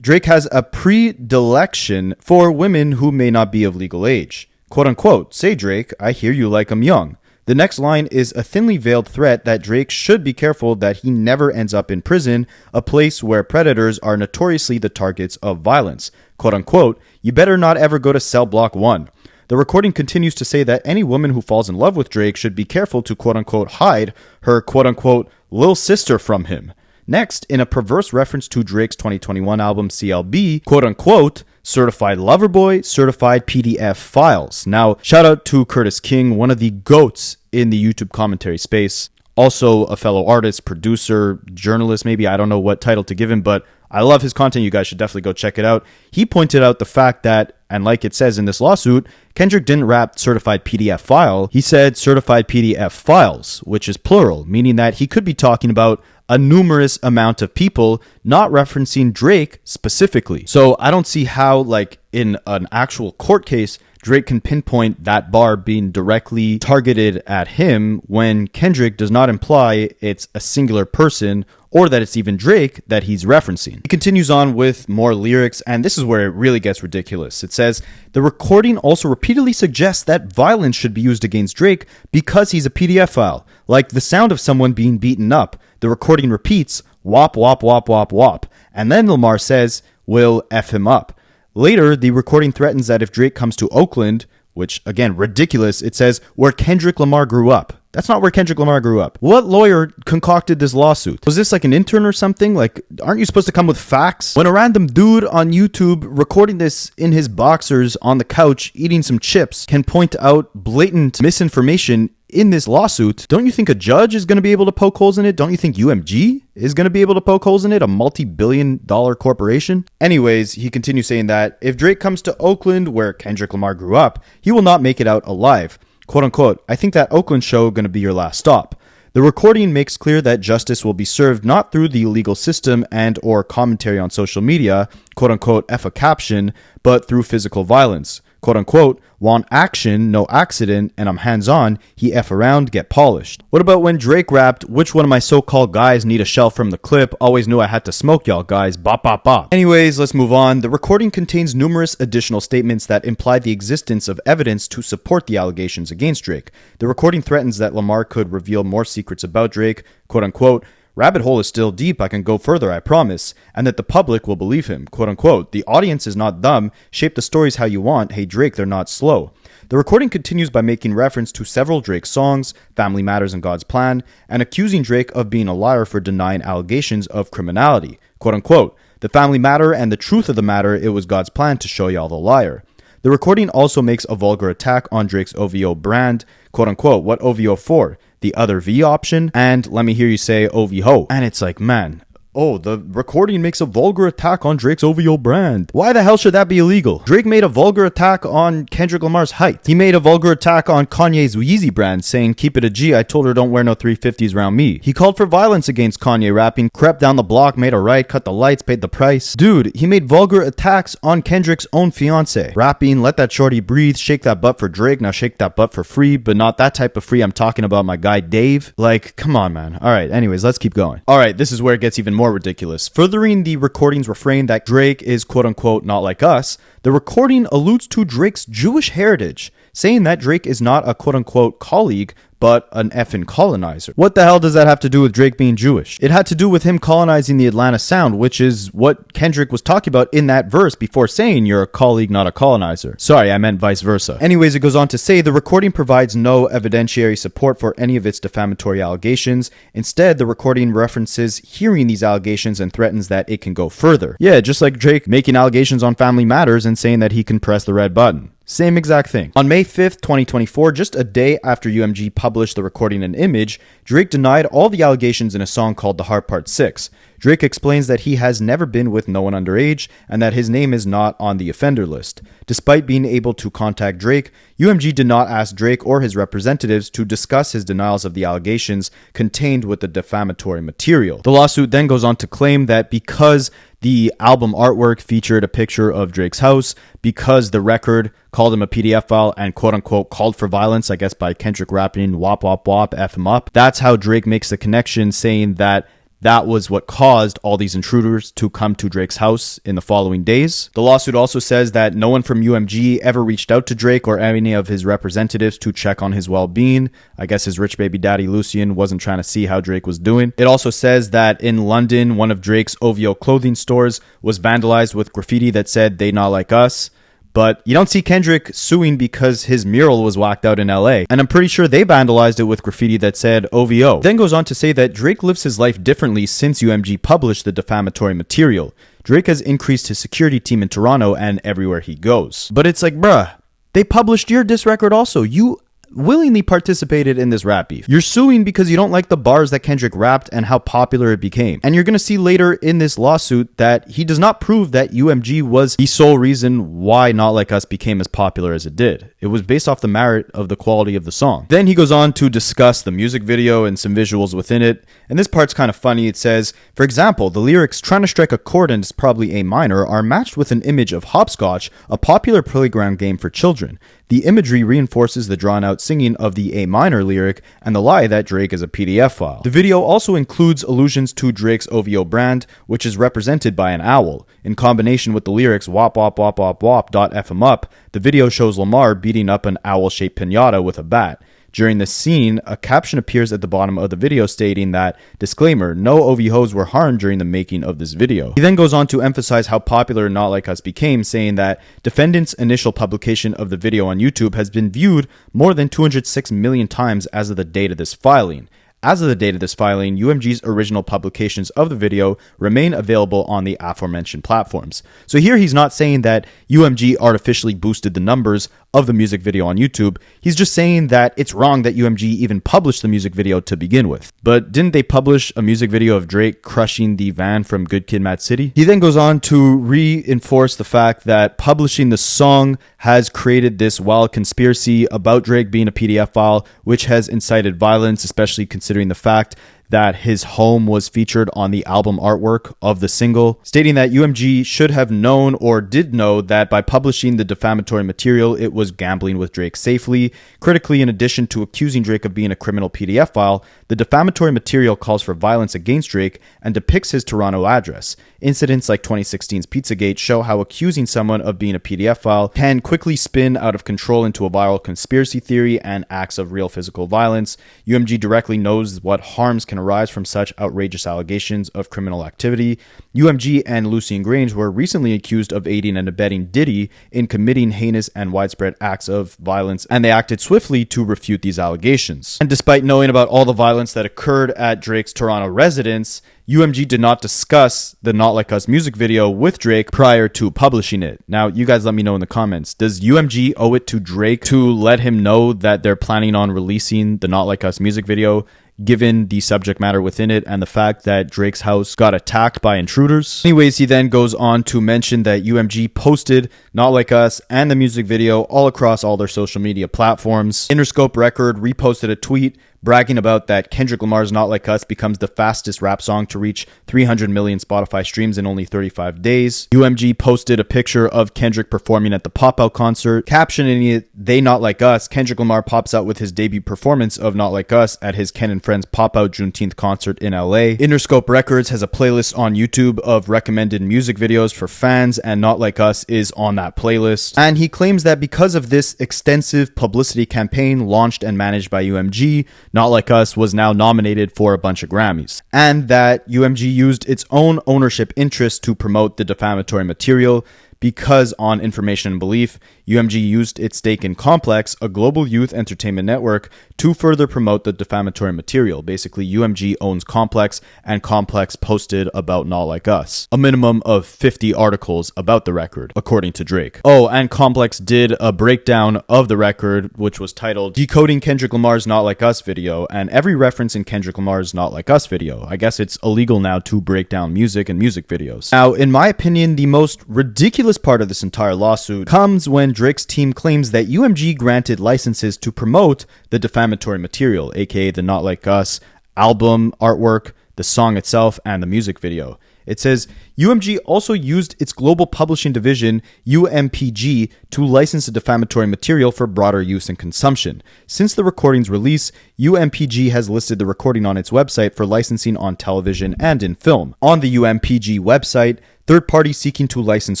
Drake has a predilection for women who may not be of legal age. Quote unquote, say Drake, I hear you like I'm young. The next line is a thinly veiled threat that Drake should be careful that he never ends up in prison, a place where predators are notoriously the targets of violence. Quote unquote, you better not ever go to cell block 1. The recording continues to say that any woman who falls in love with Drake should be careful to quote unquote hide her quote unquote little sister from him. Next, in a perverse reference to Drake's 2021 album CLB, quote unquote, certified lover boy, certified PDF files. Now, shout out to Curtis King, one of the GOATs in the YouTube commentary space. Also a fellow artist, producer, journalist, maybe. I don't know what title to give him, but I love his content. You guys should definitely go check it out. He pointed out the fact that, and like it says in this lawsuit, Kendrick didn't rap certified PDF file. He said certified PDF files, which is plural, meaning that he could be talking about a numerous amount of people, not referencing Drake specifically. So I don't see how, like, in an actual court case, Drake can pinpoint that bar being directly targeted at him when Kendrick does not imply it's a singular person or that it's even Drake that he's referencing. He continues on with more lyrics, and this is where it really gets ridiculous. It says, the recording also repeatedly suggests that violence should be used against Drake because he's a PDF file, like the sound of someone being beaten up. The recording repeats, wop, wop, wop, wop, wop. And then Lamar says, we'll F him up. Later, the recording threatens that if Drake comes to Oakland, which, again, ridiculous, it says, where Kendrick Lamar grew up. That's not where Kendrick Lamar grew up. What lawyer concocted this lawsuit? Was this like an intern or something? Like, aren't you supposed to come with facts? When a random dude on YouTube recording this in his boxers on the couch eating some chips can point out blatant misinformation in this lawsuit, don't you think a judge is going to be able to poke holes in it? Don't you think UMG is going to be able to poke holes in it? A multi-billion-dollar corporation? Anyways, he continues saying that if Drake comes to Oakland, where Kendrick Lamar grew up, he will not make it out alive. Quote unquote, I think that Oakland show going to be your last stop. The recording makes clear that justice will be served not through the legal system and or commentary on social media, quote unquote, F a caption, but through physical violence. Quote unquote, want action, no accident, and I'm hands-on, he F around, get polished. What about when Drake rapped, which one of my so-called guys need a shell from the clip, always knew I had to smoke y'all guys, bop bop bop. Anyways, let's move on. The recording contains numerous additional statements that imply the existence of evidence to support the allegations against Drake. The recording threatens that Lamar could reveal more secrets about Drake, quote unquote, rabbit hole is still deep, I can go further, I promise, and that the public will believe him, quote unquote. The audience is not dumb, shape the stories how you want, hey Drake, they're not slow. The recording continues by making reference to several Drake songs, Family Matters and God's Plan, and accusing Drake of being a liar for denying allegations of criminality, quote unquote. The family matter and the truth of the matter, it was God's plan to show y'all the liar. The recording also makes a vulgar attack on Drake's OVO brand, quote unquote, what OVO for? The other V option, and let me hear you say OVO. And it's like, man, oh, the recording makes a vulgar attack on Drake's OVO brand. Why the hell should that be illegal? Drake made a vulgar attack on Kendrick Lamar's height. He made a vulgar attack on Kanye's Yeezy brand, saying, keep it a G, I told her don't wear no 350s around me. He called for violence against Kanye, rapping, crept down the block, made a right, cut the lights, paid the price. Dude, he made vulgar attacks on Kendrick's own fiance, rapping, let that shorty breathe, shake that butt for Drake, now shake that butt for free, but not that type of free, I'm talking about my guy Dave. Like, come on, man. Alright, anyways, let's keep going. Alright, this is where it gets even more ridiculous. Furthering the recording's refrain that Drake is quote unquote not like us, the recording alludes to Drake's Jewish heritage, saying that Drake is not a quote unquote colleague, but an effing colonizer. What the hell does that have to do with Drake being Jewish? It had to do with him colonizing the Atlanta sound, which is what Kendrick was talking about in that verse before saying you're a colleague, not a colonizer. Sorry, I meant vice versa. Anyways, it goes on to say the recording provides no evidentiary support for any of its defamatory allegations. Instead, the recording references hearing these allegations and threatens that it can go further. Yeah, just like Drake making allegations on Family Matters and saying that he can press the red button. Same exact thing. On May 5th, 2024, just a day after UMG published the recording and image, Drake denied all the allegations in a song called The Heart Part 6. Drake explains that he has never been with no one underage and that his name is not on the offender list. Despite being able to contact Drake, UMG did not ask Drake or his representatives to discuss his denials of the allegations contained with the defamatory material. The lawsuit then goes on to claim that because the album artwork featured a picture of Drake's house, because the record called him a PDF file and quote-unquote called for violence, I guess by Kendrick rapping wop wop wop, F him up. That's how Drake makes the connection, saying that that was what caused all these intruders to come to Drake's house in the following days. The lawsuit also says that no one from UMG ever reached out to Drake or any of his representatives to check on his well-being. I guess his rich baby daddy Lucien wasn't trying to see how Drake was doing. It also says that in London, one of Drake's OVO clothing stores was vandalized with graffiti that said, "They not like us." But you don't see Kendrick suing because his mural was whacked out in LA. And I'm pretty sure they vandalized it with graffiti that said OVO. Then goes on to say that Drake lives his life differently since UMG published the defamatory material. Drake has increased his security team in Toronto and everywhere he goes. But it's like, bruh, they published your diss record also. You willingly participated in this rap beef. You're suing because you don't like the bars that Kendrick rapped and how popular it became. And you're going to see later in this lawsuit that he does not prove that UMG was the sole reason why Not Like Us became as popular as it did. It was based off the merit of the quality of the song. Then he goes on to discuss the music video and some visuals within it. And this part's kind of funny. It says, for example, the lyrics "trying to strike a chord and it's probably A minor" are matched with an image of hopscotch, a popular playground game for children. The imagery reinforces the drawn-out singing of the A minor lyric and the lie that Drake is a PDF file. The video also includes allusions to Drake's OVO brand, which is represented by an owl. In combination with the lyrics wop wop wop wop wop dot F him up, the video shows Lamar beating up an owl-shaped piñata with a bat. During the scene, a caption appears at the bottom of the video stating that, disclaimer, no OV-Hos were harmed during the making of this video. He then goes on to emphasize how popular Not Like Us became, saying that defendant's initial publication of the video on YouTube has been viewed more than 206 million times as of the date of this filing. As of the date of this filing, UMG's original publications of the video remain available on the aforementioned platforms. So here he's not saying that UMG artificially boosted the numbers of the music video on YouTube. He's just saying that it's wrong that UMG even published the music video to begin with. But didn't they publish a music video of Drake crushing the van from Good Kid, Mad City? He then goes on to reinforce the fact that publishing the song has created this wild conspiracy about Drake being a PDF file, which has incited violence, especially considering the fact that his home was featured on the album artwork of the single, stating that UMG should have known or did know that by publishing the defamatory material, it was gambling with Drake safely. Critically, in addition to accusing Drake of being a criminal PDF file, the defamatory material calls for violence against Drake and depicts his Toronto address. Incidents like 2016's Pizzagate show how accusing someone of being a PDF file can quickly spin out of control into a viral conspiracy theory and acts of real physical violence. UMG directly knows what harms can arise from such outrageous allegations of criminal activity. UMG and Lucien Grange were recently accused of aiding and abetting Diddy in committing heinous and widespread acts of violence, and they acted swiftly to refute these allegations. And despite knowing about all the violence that occurred at Drake's Toronto residence, UMG did not discuss the Not Like Us music video with Drake prior to publishing it. Now, you guys let me know in the comments. Does UMG owe it to Drake to let him know that they're planning on releasing the Not Like Us music video, given the subject matter within it and the fact that Drake's house got attacked by intruders? Anyways, he then goes on to mention that UMG posted Not Like Us and the music video all across all their social media platforms. Interscope Record reposted a tweet bragging about that Kendrick Lamar's Not Like Us becomes the fastest rap song to reach 300 million Spotify streams in only 35 days. UMG posted a picture of Kendrick performing at the Pop-Out concert, captioning it, "They Not Like Us." Kendrick Lamar pops out with his debut performance of Not Like Us at his Ken and Friends Pop-Out Juneteenth concert in LA. Interscope Records has a playlist on YouTube of recommended music videos for fans, and Not Like Us is on that playlist. And he claims that because of this extensive publicity campaign launched and managed by UMG, Not Like Us was now nominated for a bunch of Grammys, and that UMG used its own ownership interest to promote the defamatory material because, on information and belief, UMG used its stake in Complex, a global youth entertainment network, to further promote the defamatory material. Basically, UMG owns Complex, and Complex posted about Not Like Us a minimum of 50 articles about the record, according to Drake. Oh, and Complex did a breakdown of the record, which was titled Decoding Kendrick Lamar's Not Like Us video, and every reference in Kendrick Lamar's Not Like Us video. I guess it's illegal now to break down music and music videos. Now, in my opinion, the most ridiculous part of this entire lawsuit comes when Drake's team claims that UMG granted licenses to promote the defamatory material, aka the Not Like Us album artwork, the song itself, and the music video. It says, UMG also used its global publishing division, UMPG, to license the defamatory material for broader use and consumption. Since the recording's release, UMPG has listed the recording on its website for licensing on television and in film. On the UMPG website, third parties seeking to license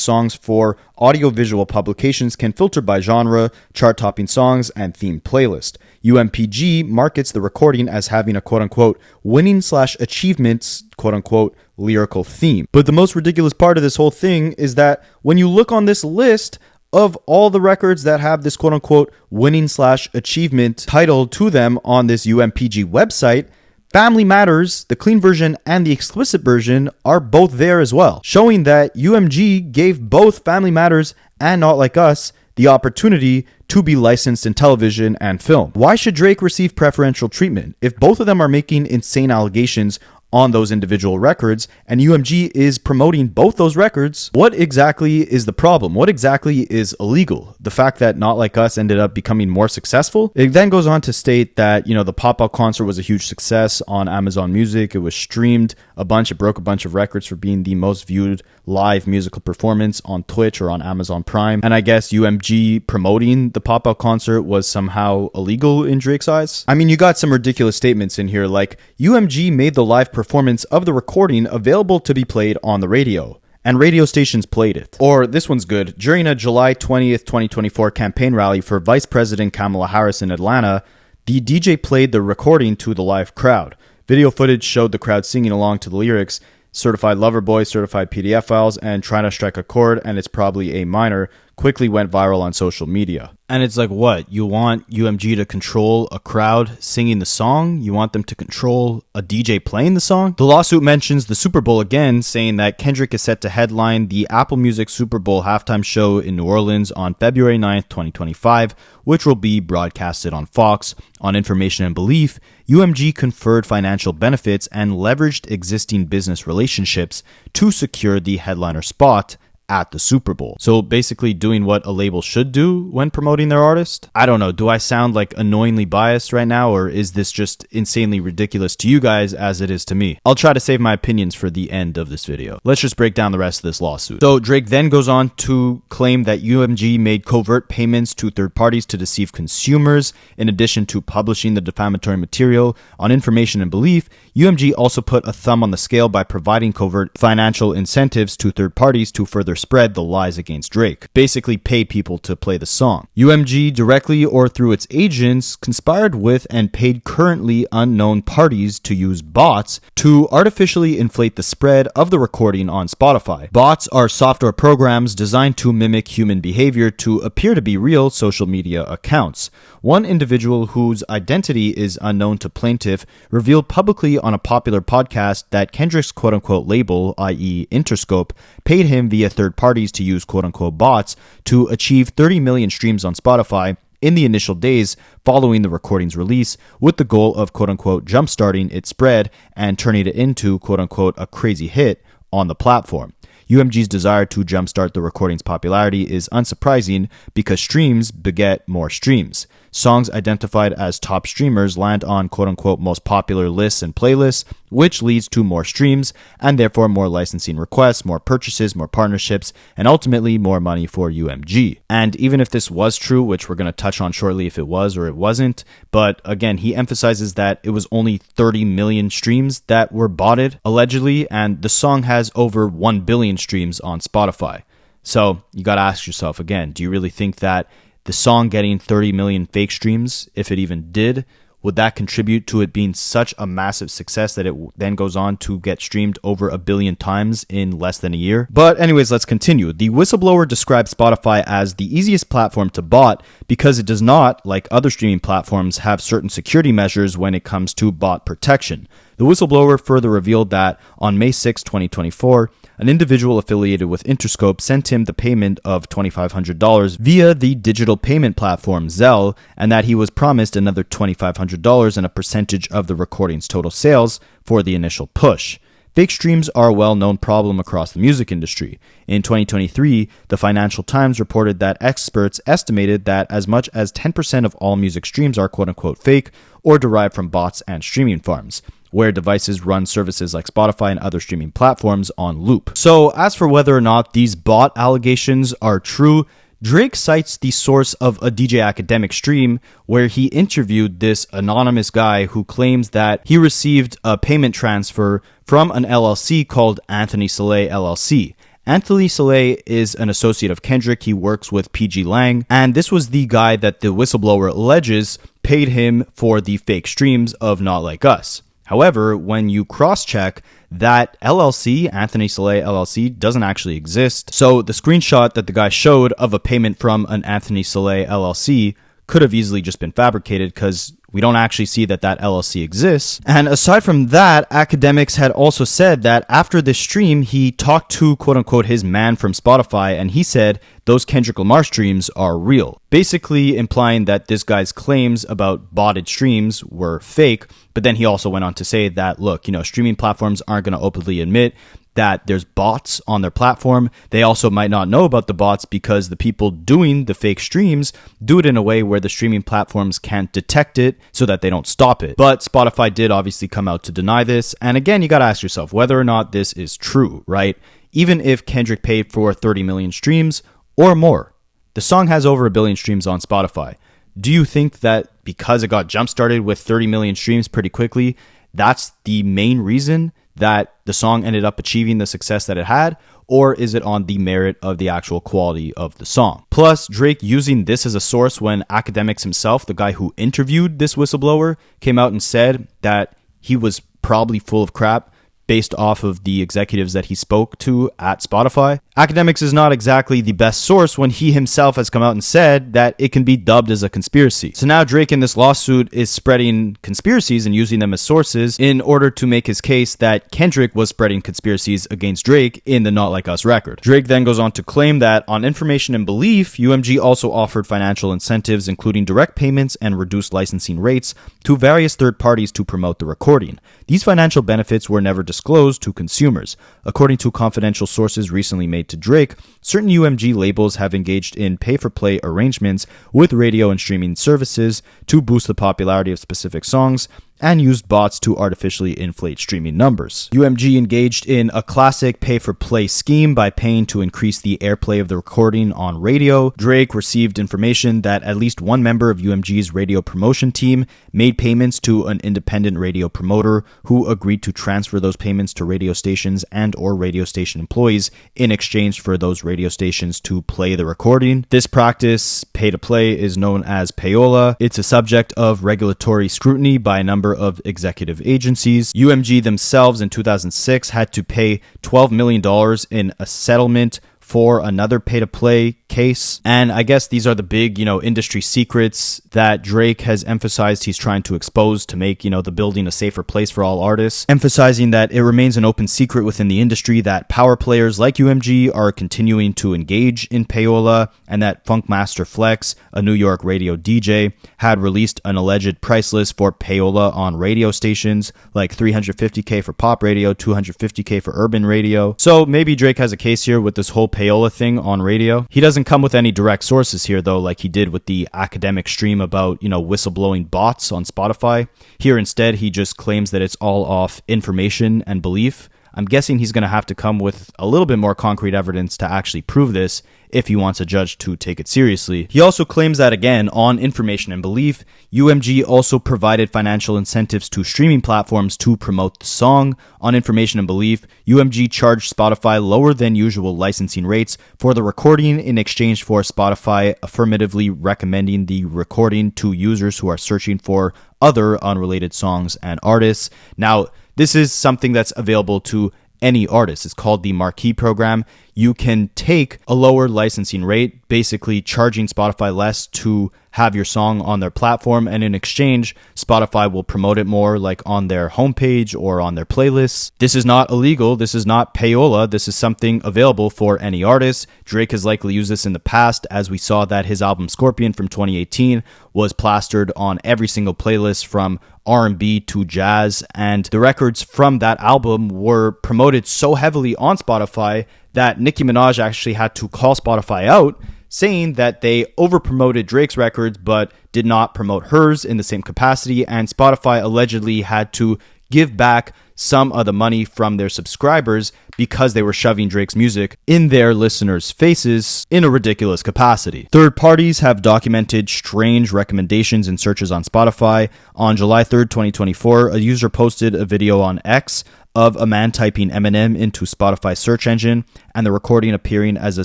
songs for audiovisual publications can filter by genre, chart-topping songs, and themed playlist. UMPG markets the recording as having a quote-unquote winning/achievements quote-unquote lyrical theme. But the most ridiculous part of this whole thing is that when you look on this list of all the records that have this quote-unquote winning/achievement title to them on this UMPG website, Family Matters, the clean version and the explicit version, are both there as well, showing that UMG gave both Family Matters and Not Like Us the opportunity to be licensed in television and film. Why should Drake receive preferential treatment if both of them are making insane allegations on those individual records, and UMG is promoting both those records? What exactly is the problem? What exactly is illegal? The fact that Not Like Us ended up becoming more successful? It then goes on to state that, the Pop-Out concert was a huge success on Amazon Music. It was streamed a bunch. It broke a bunch of records for being the most viewed live musical performance on Twitch or on Amazon Prime. And I guess UMG promoting the Pop-Out concert was somehow illegal in Drake's eyes. I mean, you got some ridiculous statements in here, like UMG made the live performance of the recording available to be played on the radio, and radio stations played it. Or this one's good. During a July 20th, 2024 campaign rally for Vice President Kamala Harris in Atlanta, The DJ played the recording to the live crowd. Video footage showed the crowd singing along to the lyrics, "Certified Lover Boy," "Certified PDF Files," and "Trying to Strike a Chord," and "It's Probably A Minor," quickly went viral on social media. And it's like, what? You want UMG to control a crowd singing the song? You want them to control a DJ playing the song? The lawsuit mentions the Super Bowl again, saying that Kendrick is set to headline the Apple Music Super Bowl halftime show in New Orleans on February 9th, 2025, which will be broadcasted on Fox. On information and belief, UMG conferred financial benefits and leveraged existing business relationships to secure the headliner spot at the Super Bowl. So basically doing what a label should do when promoting their artist. I don't know, do I sound like annoyingly biased right now, or is this just insanely ridiculous to you guys as it is to me? I'll try to save my opinions for the end of this video. Let's just break down the rest of this lawsuit. So Drake then goes on to claim that UMG made covert payments to third parties to deceive consumers. In addition to publishing the defamatory material on information and belief, UMG also put a thumb on the scale by providing covert financial incentives to third parties to further spread the lies against Drake. Basically pay people to play the song. UMG, directly or through its agents, conspired with and paid currently unknown parties to use bots to artificially inflate the spread of the recording on Spotify. Bots are software programs designed to mimic human behavior to appear to be real social media accounts. One individual whose identity is unknown to plaintiff revealed publicly on a popular podcast that Kendrick's quote-unquote label, i.e. Interscope, paid him via third parties to use quote-unquote bots to achieve 30 million streams on Spotify in the initial days following the recording's release, with the goal of quote-unquote jumpstarting its spread and turning it into quote-unquote a crazy hit on the platform. UMG's desire to jumpstart the recording's popularity is unsurprising because streams beget more streams. Songs identified as top streamers land on quote-unquote most popular lists and playlists, which leads to more streams and therefore more licensing requests, more purchases, more partnerships, and ultimately more money for UMG. And even if this was true, which we're going to touch on shortly if it was or it wasn't, but again, he emphasizes that it was only 30 million streams that were botted, allegedly, and the song has over 1 billion streams on Spotify. So you got to ask yourself again, do you really think that the song getting 30 million fake streams, if it even did, would that contribute to it being such a massive success that it then goes on to get streamed over 1 billion times in less than a year? But anyways, let's continue. The whistleblower described Spotify as the easiest platform to bot because it does not, like other streaming platforms, have certain security measures when it comes to bot protection. The whistleblower further revealed that on May 6, 2024, an individual affiliated with Interscope sent him the payment of $2,500 via the digital payment platform Zelle, and that he was promised another $2,500 and a percentage of the recording's total sales for the initial push. Fake streams are a well-known problem across the music industry. In 2023, the Financial Times reported that experts estimated that as much as 10% of all music streams are quote-unquote fake or derived from bots and streaming farms, where devices run services like Spotify and other streaming platforms on loop. So as for whether or not these bot allegations are true, Drake cites the source of a DJ Akademiks stream where he interviewed this anonymous guy who claims that he received a payment transfer from an LLC called Anthony Soleil LLC. Anthony Soleil is an associate of Kendrick. He works with PG Lang, and this was the guy that the whistleblower alleges paid him for the fake streams of Not Like Us. However, when you cross-check, that LLC, Anthony Soleil LLC, doesn't actually exist. So the screenshot that the guy showed of a payment from an Anthony Soleil LLC could have easily just been fabricated because we don't actually see that that LLC exists. And aside from that, Akademiks had also said that after this stream, he talked to quote-unquote his man from Spotify, and he said those Kendrick Lamar streams are real, basically implying that this guy's claims about botted streams were fake. But then he also went on to say that, look, streaming platforms aren't going to openly admit that there's bots on their platform. They also might not know about the bots because the people doing the fake streams do it in a way where the streaming platforms can't detect it so that they don't stop it. But Spotify did obviously come out to deny this. And again, you got to ask yourself whether or not this is true, right? Even if Kendrick paid for 30 million streams or more, the song has over 1 billion streams on Spotify. Do you think that because it got jump-started with 30 million streams pretty quickly, that's the main reason that the song ended up achieving the success that it had? or is it on the merit of the actual quality of the song? Plus, Drake using this as a source when Akademiks himself, the guy who interviewed this whistleblower, came out and said that he was probably full of crap based off of the executives that he spoke to at Spotify. Akademiks is not exactly the best source when he himself has come out and said that it can be dubbed as a conspiracy. So now Drake in this lawsuit is spreading conspiracies and using them as sources in order to make his case that Kendrick was spreading conspiracies against Drake in the Not Like Us record. Drake then goes on to claim that on information and belief, UMG also offered financial incentives, including direct payments and reduced licensing rates to various third parties to promote the recording. These financial benefits were never disclosed to consumers. According to confidential sources recently made to Drake, certain UMG labels have engaged in pay-for-play arrangements with radio and streaming services to boost the popularity of specific songs and used bots to artificially inflate streaming numbers. UMG engaged in a classic pay-for-play scheme by paying to increase the airplay of the recording on radio. Drake received information that at least one member of UMG's radio promotion team made payments to an independent radio promoter who agreed to transfer those payments to radio stations and or radio station employees in exchange for those radio stations to play the recording. This practice, pay-to-play, is known as payola. It's a subject of regulatory scrutiny by a number of executive agencies. UMG themselves in 2006 had to pay $12 million in a settlement for another pay-to-play case. And I guess these are the big, industry secrets that Drake has emphasized he's trying to expose to make, the building a safer place for all artists, emphasizing that it remains an open secret within the industry that power players like UMG are continuing to engage in payola, and that Funkmaster Flex, a New York radio DJ, had released an alleged price list for payola on radio stations, like $350K for pop radio, $250K for urban radio. So maybe Drake has a case here with this whole payola thing on radio. He doesn't come with any direct sources here, though, like he did with the Akademiks stream about, whistleblowing bots on Spotify. Here instead, he just claims that it's all off information and belief. I'm guessing he's going to have to come with a little bit more concrete evidence to actually prove this if he wants a judge to take it seriously. He also claims that, again, on information and belief, UMG also provided financial incentives to streaming platforms to promote the song. On information and belief, UMG charged Spotify lower than usual licensing rates for the recording in exchange for Spotify affirmatively recommending the recording to users who are searching for other unrelated songs and artists. Now, this is something that's available to any artist. It's called the Marquee program. You can take a lower licensing rate, basically charging Spotify less to have your song on their platform, and in exchange, Spotify will promote it more, like on their homepage or on their playlists. This is not illegal. This is not payola. This is something available for any artist. Drake has likely used this in the past, as we saw that his album Scorpion from 2018 was plastered on every single playlist from R&B to jazz, and the records from that album were promoted so heavily on Spotify that Nicki Minaj actually had to call Spotify out, saying that they over-promoted Drake's records but did not promote hers in the same capacity, and Spotify allegedly had to give back some of the money from their subscribers because they were shoving Drake's music in their listeners' faces in a ridiculous capacity. Third parties have documented strange recommendations in searches on Spotify. On July 3rd, 2024, a user posted a video on X of a man typing Eminem into Spotify's search engine and the recording appearing as a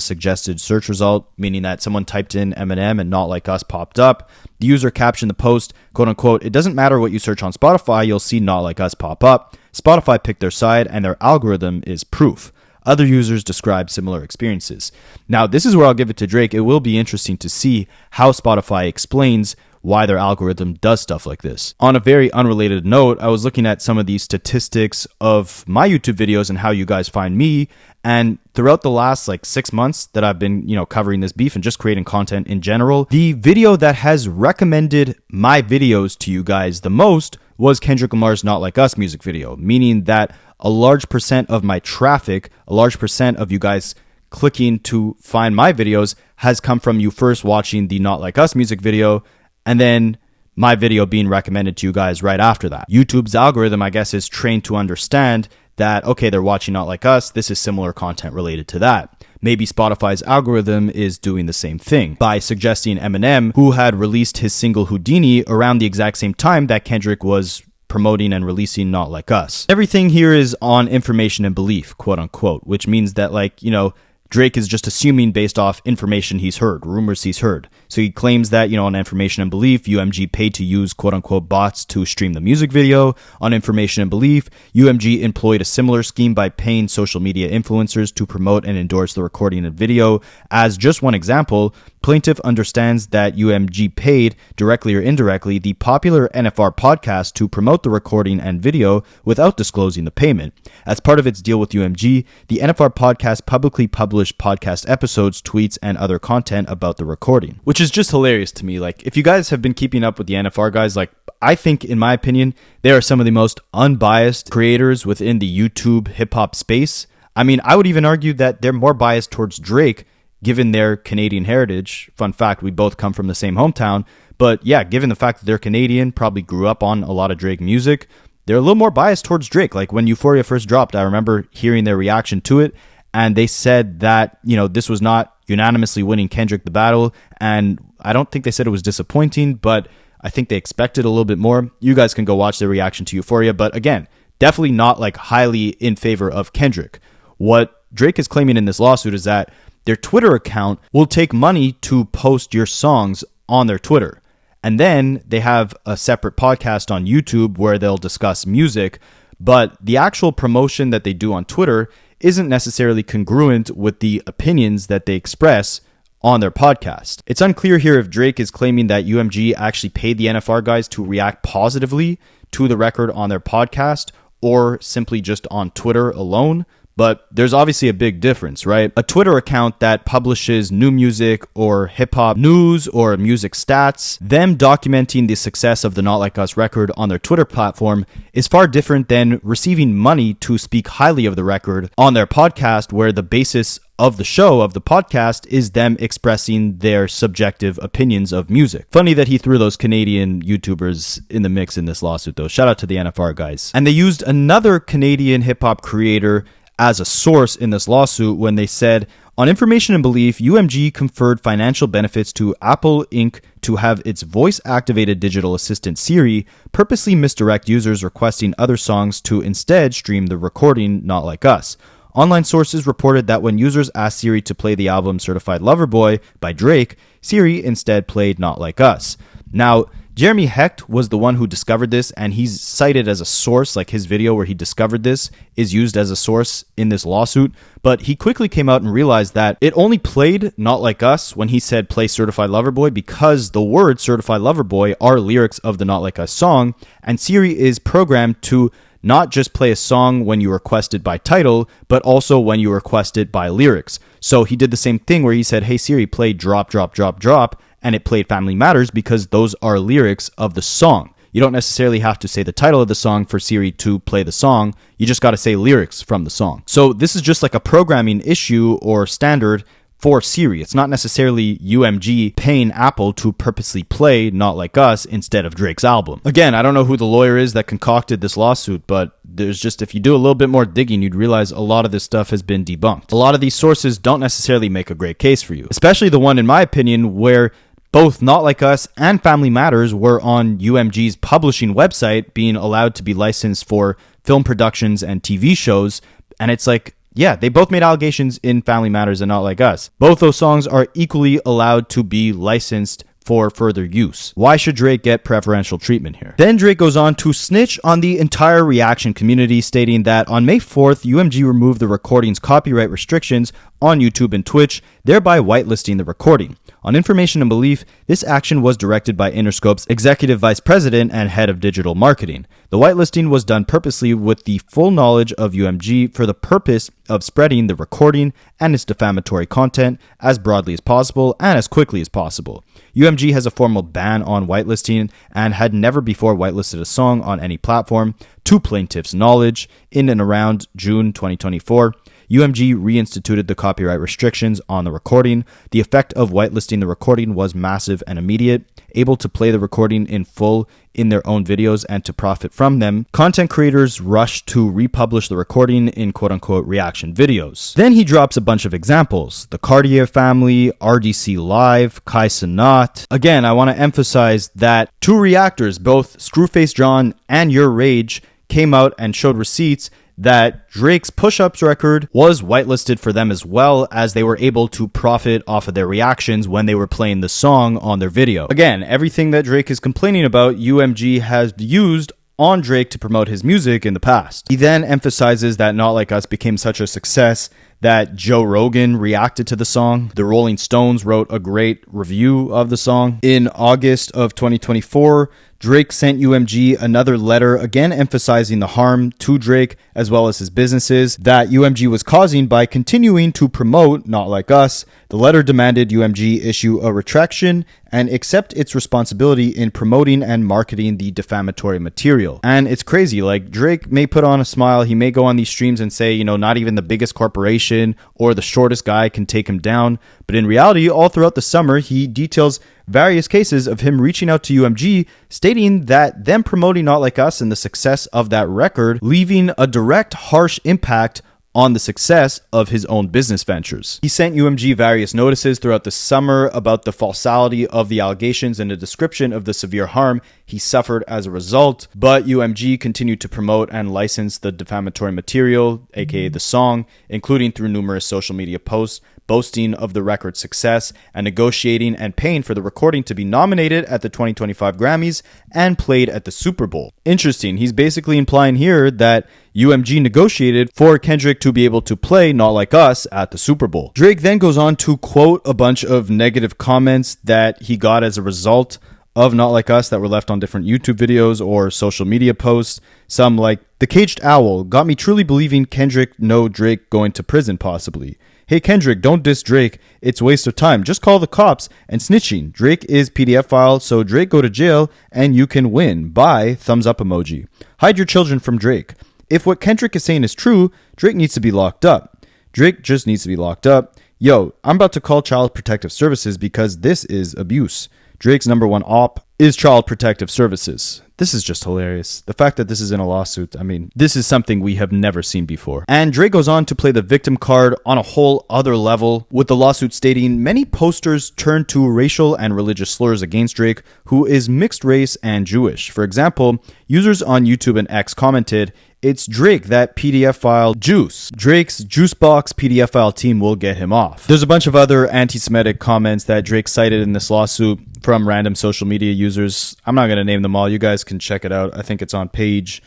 suggested search result, meaning that someone typed in Eminem and Not Like Us popped up. The user captioned the post, quote unquote, "It doesn't matter what you search on Spotify, you'll see Not Like Us pop up. Spotify picked their side and their algorithm is proof." Other users describe similar experiences. Now, this is where I'll give it to Drake. It will be interesting to see how Spotify explains why their algorithm does stuff like this. On a very unrelated note, I was looking at some of these statistics of my YouTube videos and how you guys find me. And throughout the last 6 months that I've been, covering this beef and just creating content in general, the video that has recommended my videos to you guys the most was Kendrick Lamar's Not Like Us music video, meaning that a large percent of my traffic, a large percent of you guys clicking to find my videos has come from you first watching the Not Like Us music video and then my video being recommended to you guys right after that. YouTube's algorithm, I guess, is trained to understand that, okay, they're watching Not Like Us, this is similar content related to that. Maybe Spotify's algorithm is doing the same thing by suggesting Eminem, who had released his single Houdini around the exact same time that Kendrick was promoting and releasing Not Like Us. Everything here is on information and belief, quote unquote, which means that, like, you know, Drake is just assuming based off information he's heard, rumors he's heard. So he claims that, you know, on information and belief, UMG paid to use quote-unquote bots to stream the music video. On information and belief, UMG employed a similar scheme by paying social media influencers to promote and endorse the recording and video. As just one example, plaintiff understands that UMG paid, directly or indirectly, the popular NFR podcast to promote the recording and video without disclosing the payment. As part of its deal with UMG, the NFR podcast publicly published podcast episodes, tweets, and other content about the recording, which is just hilarious to me. Like, if you guys have been keeping up with the NFR guys, like, I think, in my opinion, they are some of the most unbiased creators within the YouTube hip-hop space. I mean, I would even argue that they're more biased towards Drake, given their Canadian heritage. Fun fact, we both come from the same hometown. But yeah, given the fact that they're Canadian, probably grew up on a lot of Drake music, they're a little more biased towards Drake. Like, when Euphoria first dropped, I remember hearing their reaction to it, and they said that, you know, this was not unanimously winning Kendrick the battle, and I don't think they said it was disappointing, but I think they expected a little bit more. You guys can go watch their reaction to Euphoria, but again, definitely not like highly in favor of Kendrick. What Drake is claiming in this lawsuit is that their Twitter account will take money to post your songs on their Twitter. And then they have a separate podcast on YouTube where they'll discuss music, but the actual promotion that they do on Twitter isn't necessarily congruent with the opinions that they express on their podcast. It's unclear here if Drake is claiming that UMG actually paid the NFR guys to react positively to the record on their podcast or simply just on Twitter alone. But there's obviously a big difference, right? A Twitter account that publishes new music or hip-hop news or music stats, them documenting the success of the Not Like Us record on their Twitter platform is far different than receiving money to speak highly of the record on their podcast, where the basis of the show, of the podcast, is them expressing their subjective opinions of music. Funny that he threw those Canadian YouTubers in the mix in this lawsuit, though. Shout out to the NFR guys. And they used another Canadian hip-hop creator as a source in this lawsuit when they said, on information and belief, UMG conferred financial benefits to Apple Inc. to have its voice-activated digital assistant Siri purposely misdirect users requesting other songs to instead stream the recording Not Like Us. Online sources reported that when users asked Siri to play the album Certified Lover Boy by Drake, Siri instead played Not Like Us. Now, Jeremy Hecht was the one who discovered this, and he's cited as a source, like his video where he discovered this is used as a source in this lawsuit, but he quickly came out and realized that it only played Not Like Us when he said play Certified Lover Boy, because the words Certified Lover Boy are lyrics of the Not Like Us song, and Siri is programmed to not just play a song when you request it by title, but also when you request it by lyrics. So he did the same thing where he said, hey Siri, play Drop, Drop, Drop, Drop, and it played Family Matters because those are lyrics of the song. You don't necessarily have to say the title of the song for Siri to play the song. You just got to say lyrics from the song. So this is just like a programming issue or standard for Siri. It's not necessarily UMG paying Apple to purposely play Not Like Us instead of Drake's album. Again, I don't know who the lawyer is that concocted this lawsuit, but there's just, if you do a little bit more digging, you'd realize a lot of this stuff has been debunked. A lot of these sources don't necessarily make a great case for you, especially the one, in my opinion, where both Not Like Us and Family Matters were on UMG's publishing website, being allowed to be licensed for film productions and TV shows. And it's like, yeah, they both made allegations in Family Matters and Not Like Us. Both those songs are equally allowed to be licensed for further use. Why should Drake get preferential treatment here? Then Drake goes on to snitch on the entire reaction community, stating that on May 4th, UMG removed the recording's copyright restrictions on YouTube and Twitch, thereby whitelisting the recording. On information and belief, this action was directed by Interscope's executive vice president and head of digital marketing. The whitelisting was done purposely with the full knowledge of UMG for the purpose of spreading the recording and its defamatory content as broadly as possible and as quickly as possible. UMG has a formal ban on whitelisting and had never before whitelisted a song on any platform, to plaintiff's knowledge, in and around June 2024. UMG reinstituted the copyright restrictions on the recording. The effect of whitelisting the recording was massive and immediate. Able to play the recording in full in their own videos and to profit from them, content creators rushed to republish the recording in quote-unquote reaction videos. Then he drops a bunch of examples. The Cartier family, RDC Live, Kai Cenat. Again, I want to emphasize that two reactors, both Screwface John and Your Rage, came out and showed receipts that Drake's Push-Ups record was whitelisted for them as well, as they were able to profit off of their reactions when they were playing the song on their video. Again, everything that Drake is complaining about, UMG has used on Drake to promote his music in the past. He then emphasizes that Not Like Us became such a success that Joe Rogan reacted to the song. The Rolling Stones wrote a great review of the song. In August of 2024, Drake sent UMG another letter, again emphasizing the harm to Drake as well as his businesses that UMG was causing by continuing to promote Not Like Us. The letter demanded UMG issue a retraction and accept its responsibility in promoting and marketing the defamatory material. And it's crazy, like Drake may put on a smile, he may go on these streams and say, not even the biggest corporation or the shortest guy can take him down. But in reality, all throughout the summer, he details various cases of him reaching out to UMG, stating that them promoting Not Like Us and the success of that record, leaving a direct, harsh impact on the success of his own business ventures. He sent UMG various notices throughout the summer about the falsity of the allegations and a description of the severe harm he suffered as a result, but UMG continued to promote and license the defamatory material, aka the song, including through numerous social media posts, boasting of the record's success and negotiating and paying for the recording to be nominated at the 2025 Grammys and played at the Super Bowl. Interesting, he's basically implying here that UMG negotiated for Kendrick to be able to play Not Like Us at the Super Bowl. Drake then goes on to quote a bunch of negative comments that he got as a result of Not Like Us that were left on different YouTube videos or social media posts. Some like, "The Caged Owl got me truly believing Kendrick know Drake going to prison possibly. Hey Kendrick, don't diss Drake. It's a waste of time. Just call the cops and snitching. Drake is PDF file, so Drake go to jail and you can win. Bye. Thumbs up emoji. Hide your children from Drake. If what Kendrick is saying is true, Drake needs to be locked up. Drake just needs to be locked up. Yo, I'm about to call Child Protective Services because this is abuse. Drake's number one op is Child Protective Services." This is just hilarious. The fact that this is in a lawsuit, this is something we have never seen before. And Drake goes on to play the victim card on a whole other level, with the lawsuit stating many posters turn to racial and religious slurs against Drake, who is mixed race and Jewish. For example, users on YouTube and X commented, "It's Drake, that PDF file juice. Drake's Juicebox PDF file team will get him off." There's a bunch of other anti-Semitic comments that Drake cited in this lawsuit from random social media users. I'm not going to name them all. You guys can check it out. I think it's on page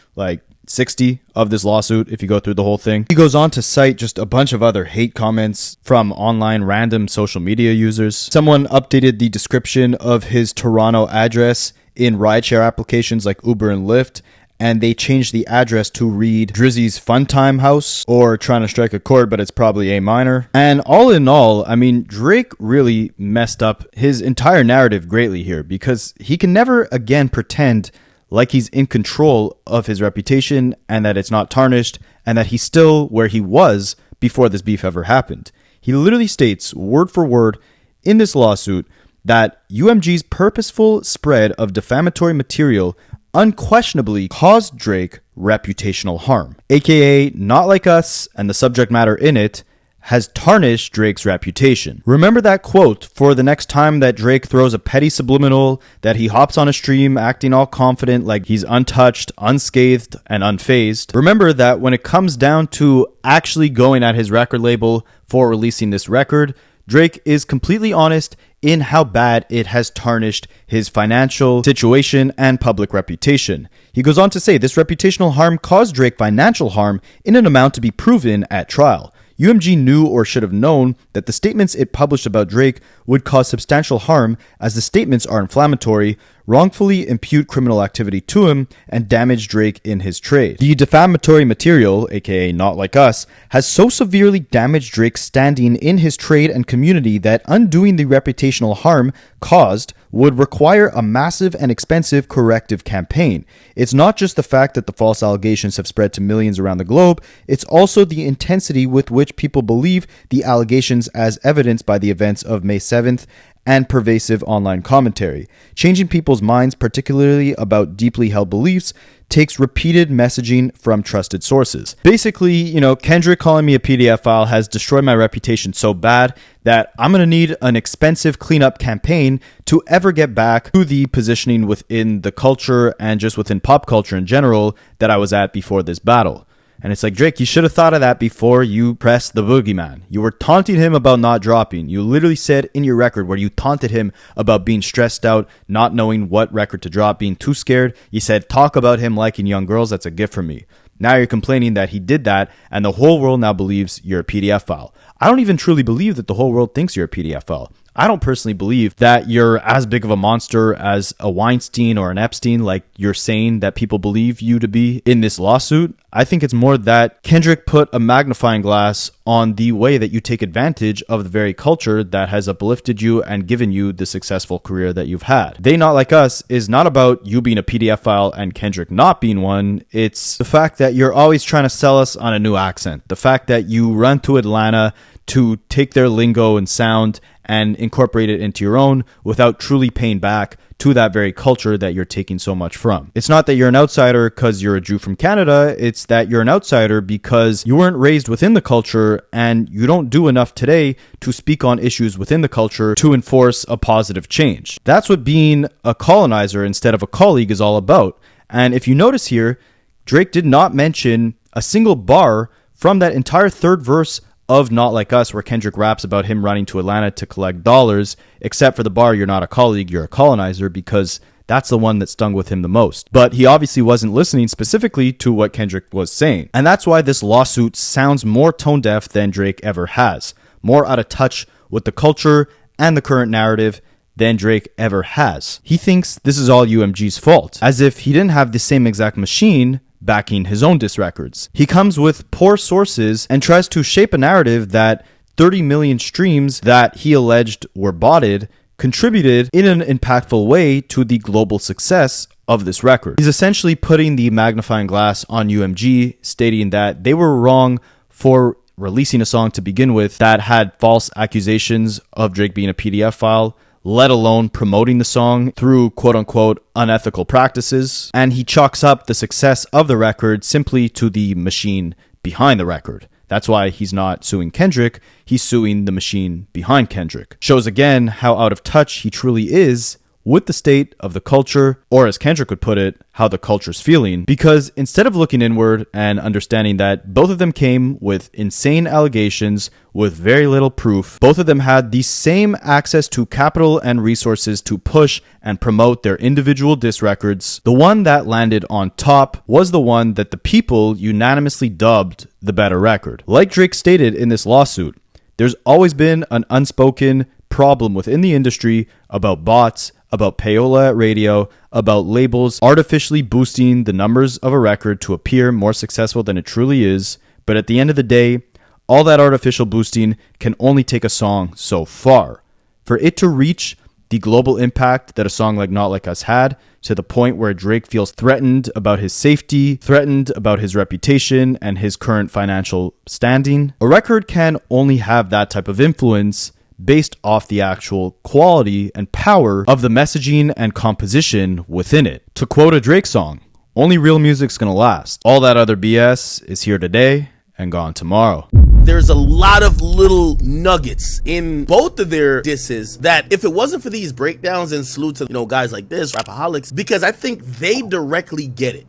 60 of this lawsuit if you go through the whole thing. He goes on to cite just a bunch of other hate comments from online random social media users. Someone updated the description of his Toronto address in rideshare applications like Uber and Lyft, and they changed the address to read Drizzy's Fun Time House, or trying to strike a chord, but it's probably A minor. And all in all, Drake really messed up his entire narrative greatly here, because he can never again pretend like he's in control of his reputation and that it's not tarnished and that he's still where he was before this beef ever happened. He literally states word for word in this lawsuit that UMG's purposeful spread of defamatory material unquestionably caused Drake reputational harm, aka Not Like Us and the subject matter in it has tarnished Drake's reputation. Remember that quote for the next time that Drake throws a petty subliminal, that he hops on a stream acting all confident like he's untouched, unscathed, and unfazed. Remember that when it comes down to actually going at his record label for releasing this record, Drake is completely honest in how bad it has tarnished his financial situation and public reputation. He goes on to say this reputational harm caused Drake financial harm in an amount to be proven at trial. UMG knew or should have known that the statements it published about Drake would cause substantial harm, as the statements are inflammatory, wrongfully impute criminal activity to him, and damage Drake in his trade. The defamatory material, aka Not Like Us, has so severely damaged Drake's standing in his trade and community that undoing the reputational harm caused would require a massive and expensive corrective campaign. It's not just the fact that the false allegations have spread to millions around the globe, it's also the intensity with which people believe the allegations as evidenced by the events of May 7th and pervasive online commentary. Changing people's minds, particularly about deeply held beliefs, takes repeated messaging from trusted sources. Basically, Kendrick calling me a PDF file has destroyed my reputation so bad that I'm going to need an expensive cleanup campaign to ever get back to the positioning within the culture and just within pop culture in general that I was at before this battle. And it's like, Drake, you should have thought of that before you pressed the boogeyman. You were taunting him about not dropping. You literally said in your record where you taunted him about being stressed out, not knowing what record to drop, being too scared. You said, talk about him liking young girls. That's a gift from me. Now you're complaining that he did that, and the whole world now believes you're a PDF file. I don't even truly believe that the whole world thinks you're a PDF file. I don't personally believe that you're as big of a monster as a Weinstein or an Epstein, like you're saying that people believe you to be in this lawsuit. I think it's more that Kendrick put a magnifying glass on the way that you take advantage of the very culture that has uplifted you and given you the successful career that you've had. They Not Like Us is not about you being a PDF file and Kendrick not being one. It's the fact that you're always trying to sell us on a new accent. The fact that you run to Atlanta to take their lingo and sound and incorporate it into your own without truly paying back to that very culture that you're taking so much from. It's not that you're an outsider because you're a Jew from Canada. It's that you're an outsider because you weren't raised within the culture and you don't do enough today to speak on issues within the culture to enforce a positive change. That's what being a colonizer instead of a colleague is all about. And if you notice here, Drake did not mention a single bar from that entire third verse of Not Like Us, where Kendrick raps about him running to Atlanta to collect dollars, except for the bar, you're not a colleague, you're a colonizer, because that's the one that stung with him the most. But he obviously wasn't listening specifically to what Kendrick was saying. And that's why this lawsuit sounds more tone deaf than Drake ever has, more out of touch with the culture and the current narrative than Drake ever has. He thinks this is all UMG's fault, as if he didn't have the same exact machine backing his own diss records. He comes with poor sources and tries to shape a narrative that 30 million streams that he alleged were botted contributed in an impactful way to the global success of this record. He's essentially putting the magnifying glass on UMG, stating that they were wrong for releasing a song to begin with that had false accusations of Drake being a PDF file, let alone promoting the song through quote-unquote unethical practices. And he chalks up the success of the record simply to the machine behind the record. That's why he's not suing Kendrick, he's suing the machine behind Kendrick. Shows again how out of touch he truly is with the state of the culture, or as Kendrick would put it, how the culture's feeling, because instead of looking inward and understanding that both of them came with insane allegations with very little proof, both of them had the same access to capital and resources to push and promote their individual diss records, the one that landed on top was the one that the people unanimously dubbed the better record. Like Drake stated in this lawsuit, there's always been an unspoken problem within the industry about bots, about payola at radio, about labels artificially boosting the numbers of a record to appear more successful than it truly is. But at the end of the day, all that artificial boosting can only take a song so far. For it to reach the global impact that a song like Not Like Us had, to the point where Drake feels threatened about his safety, threatened about his reputation and his current financial standing, a record can only have that type of influence based off the actual quality and power of the messaging and composition within it. To quote a Drake song, only real music's gonna last. All that other BS is here today and gone tomorrow. There's a lot of little nuggets in both of their disses that if it wasn't for these breakdowns, and salute to guys like this, Rapaholics, because I think they directly get it.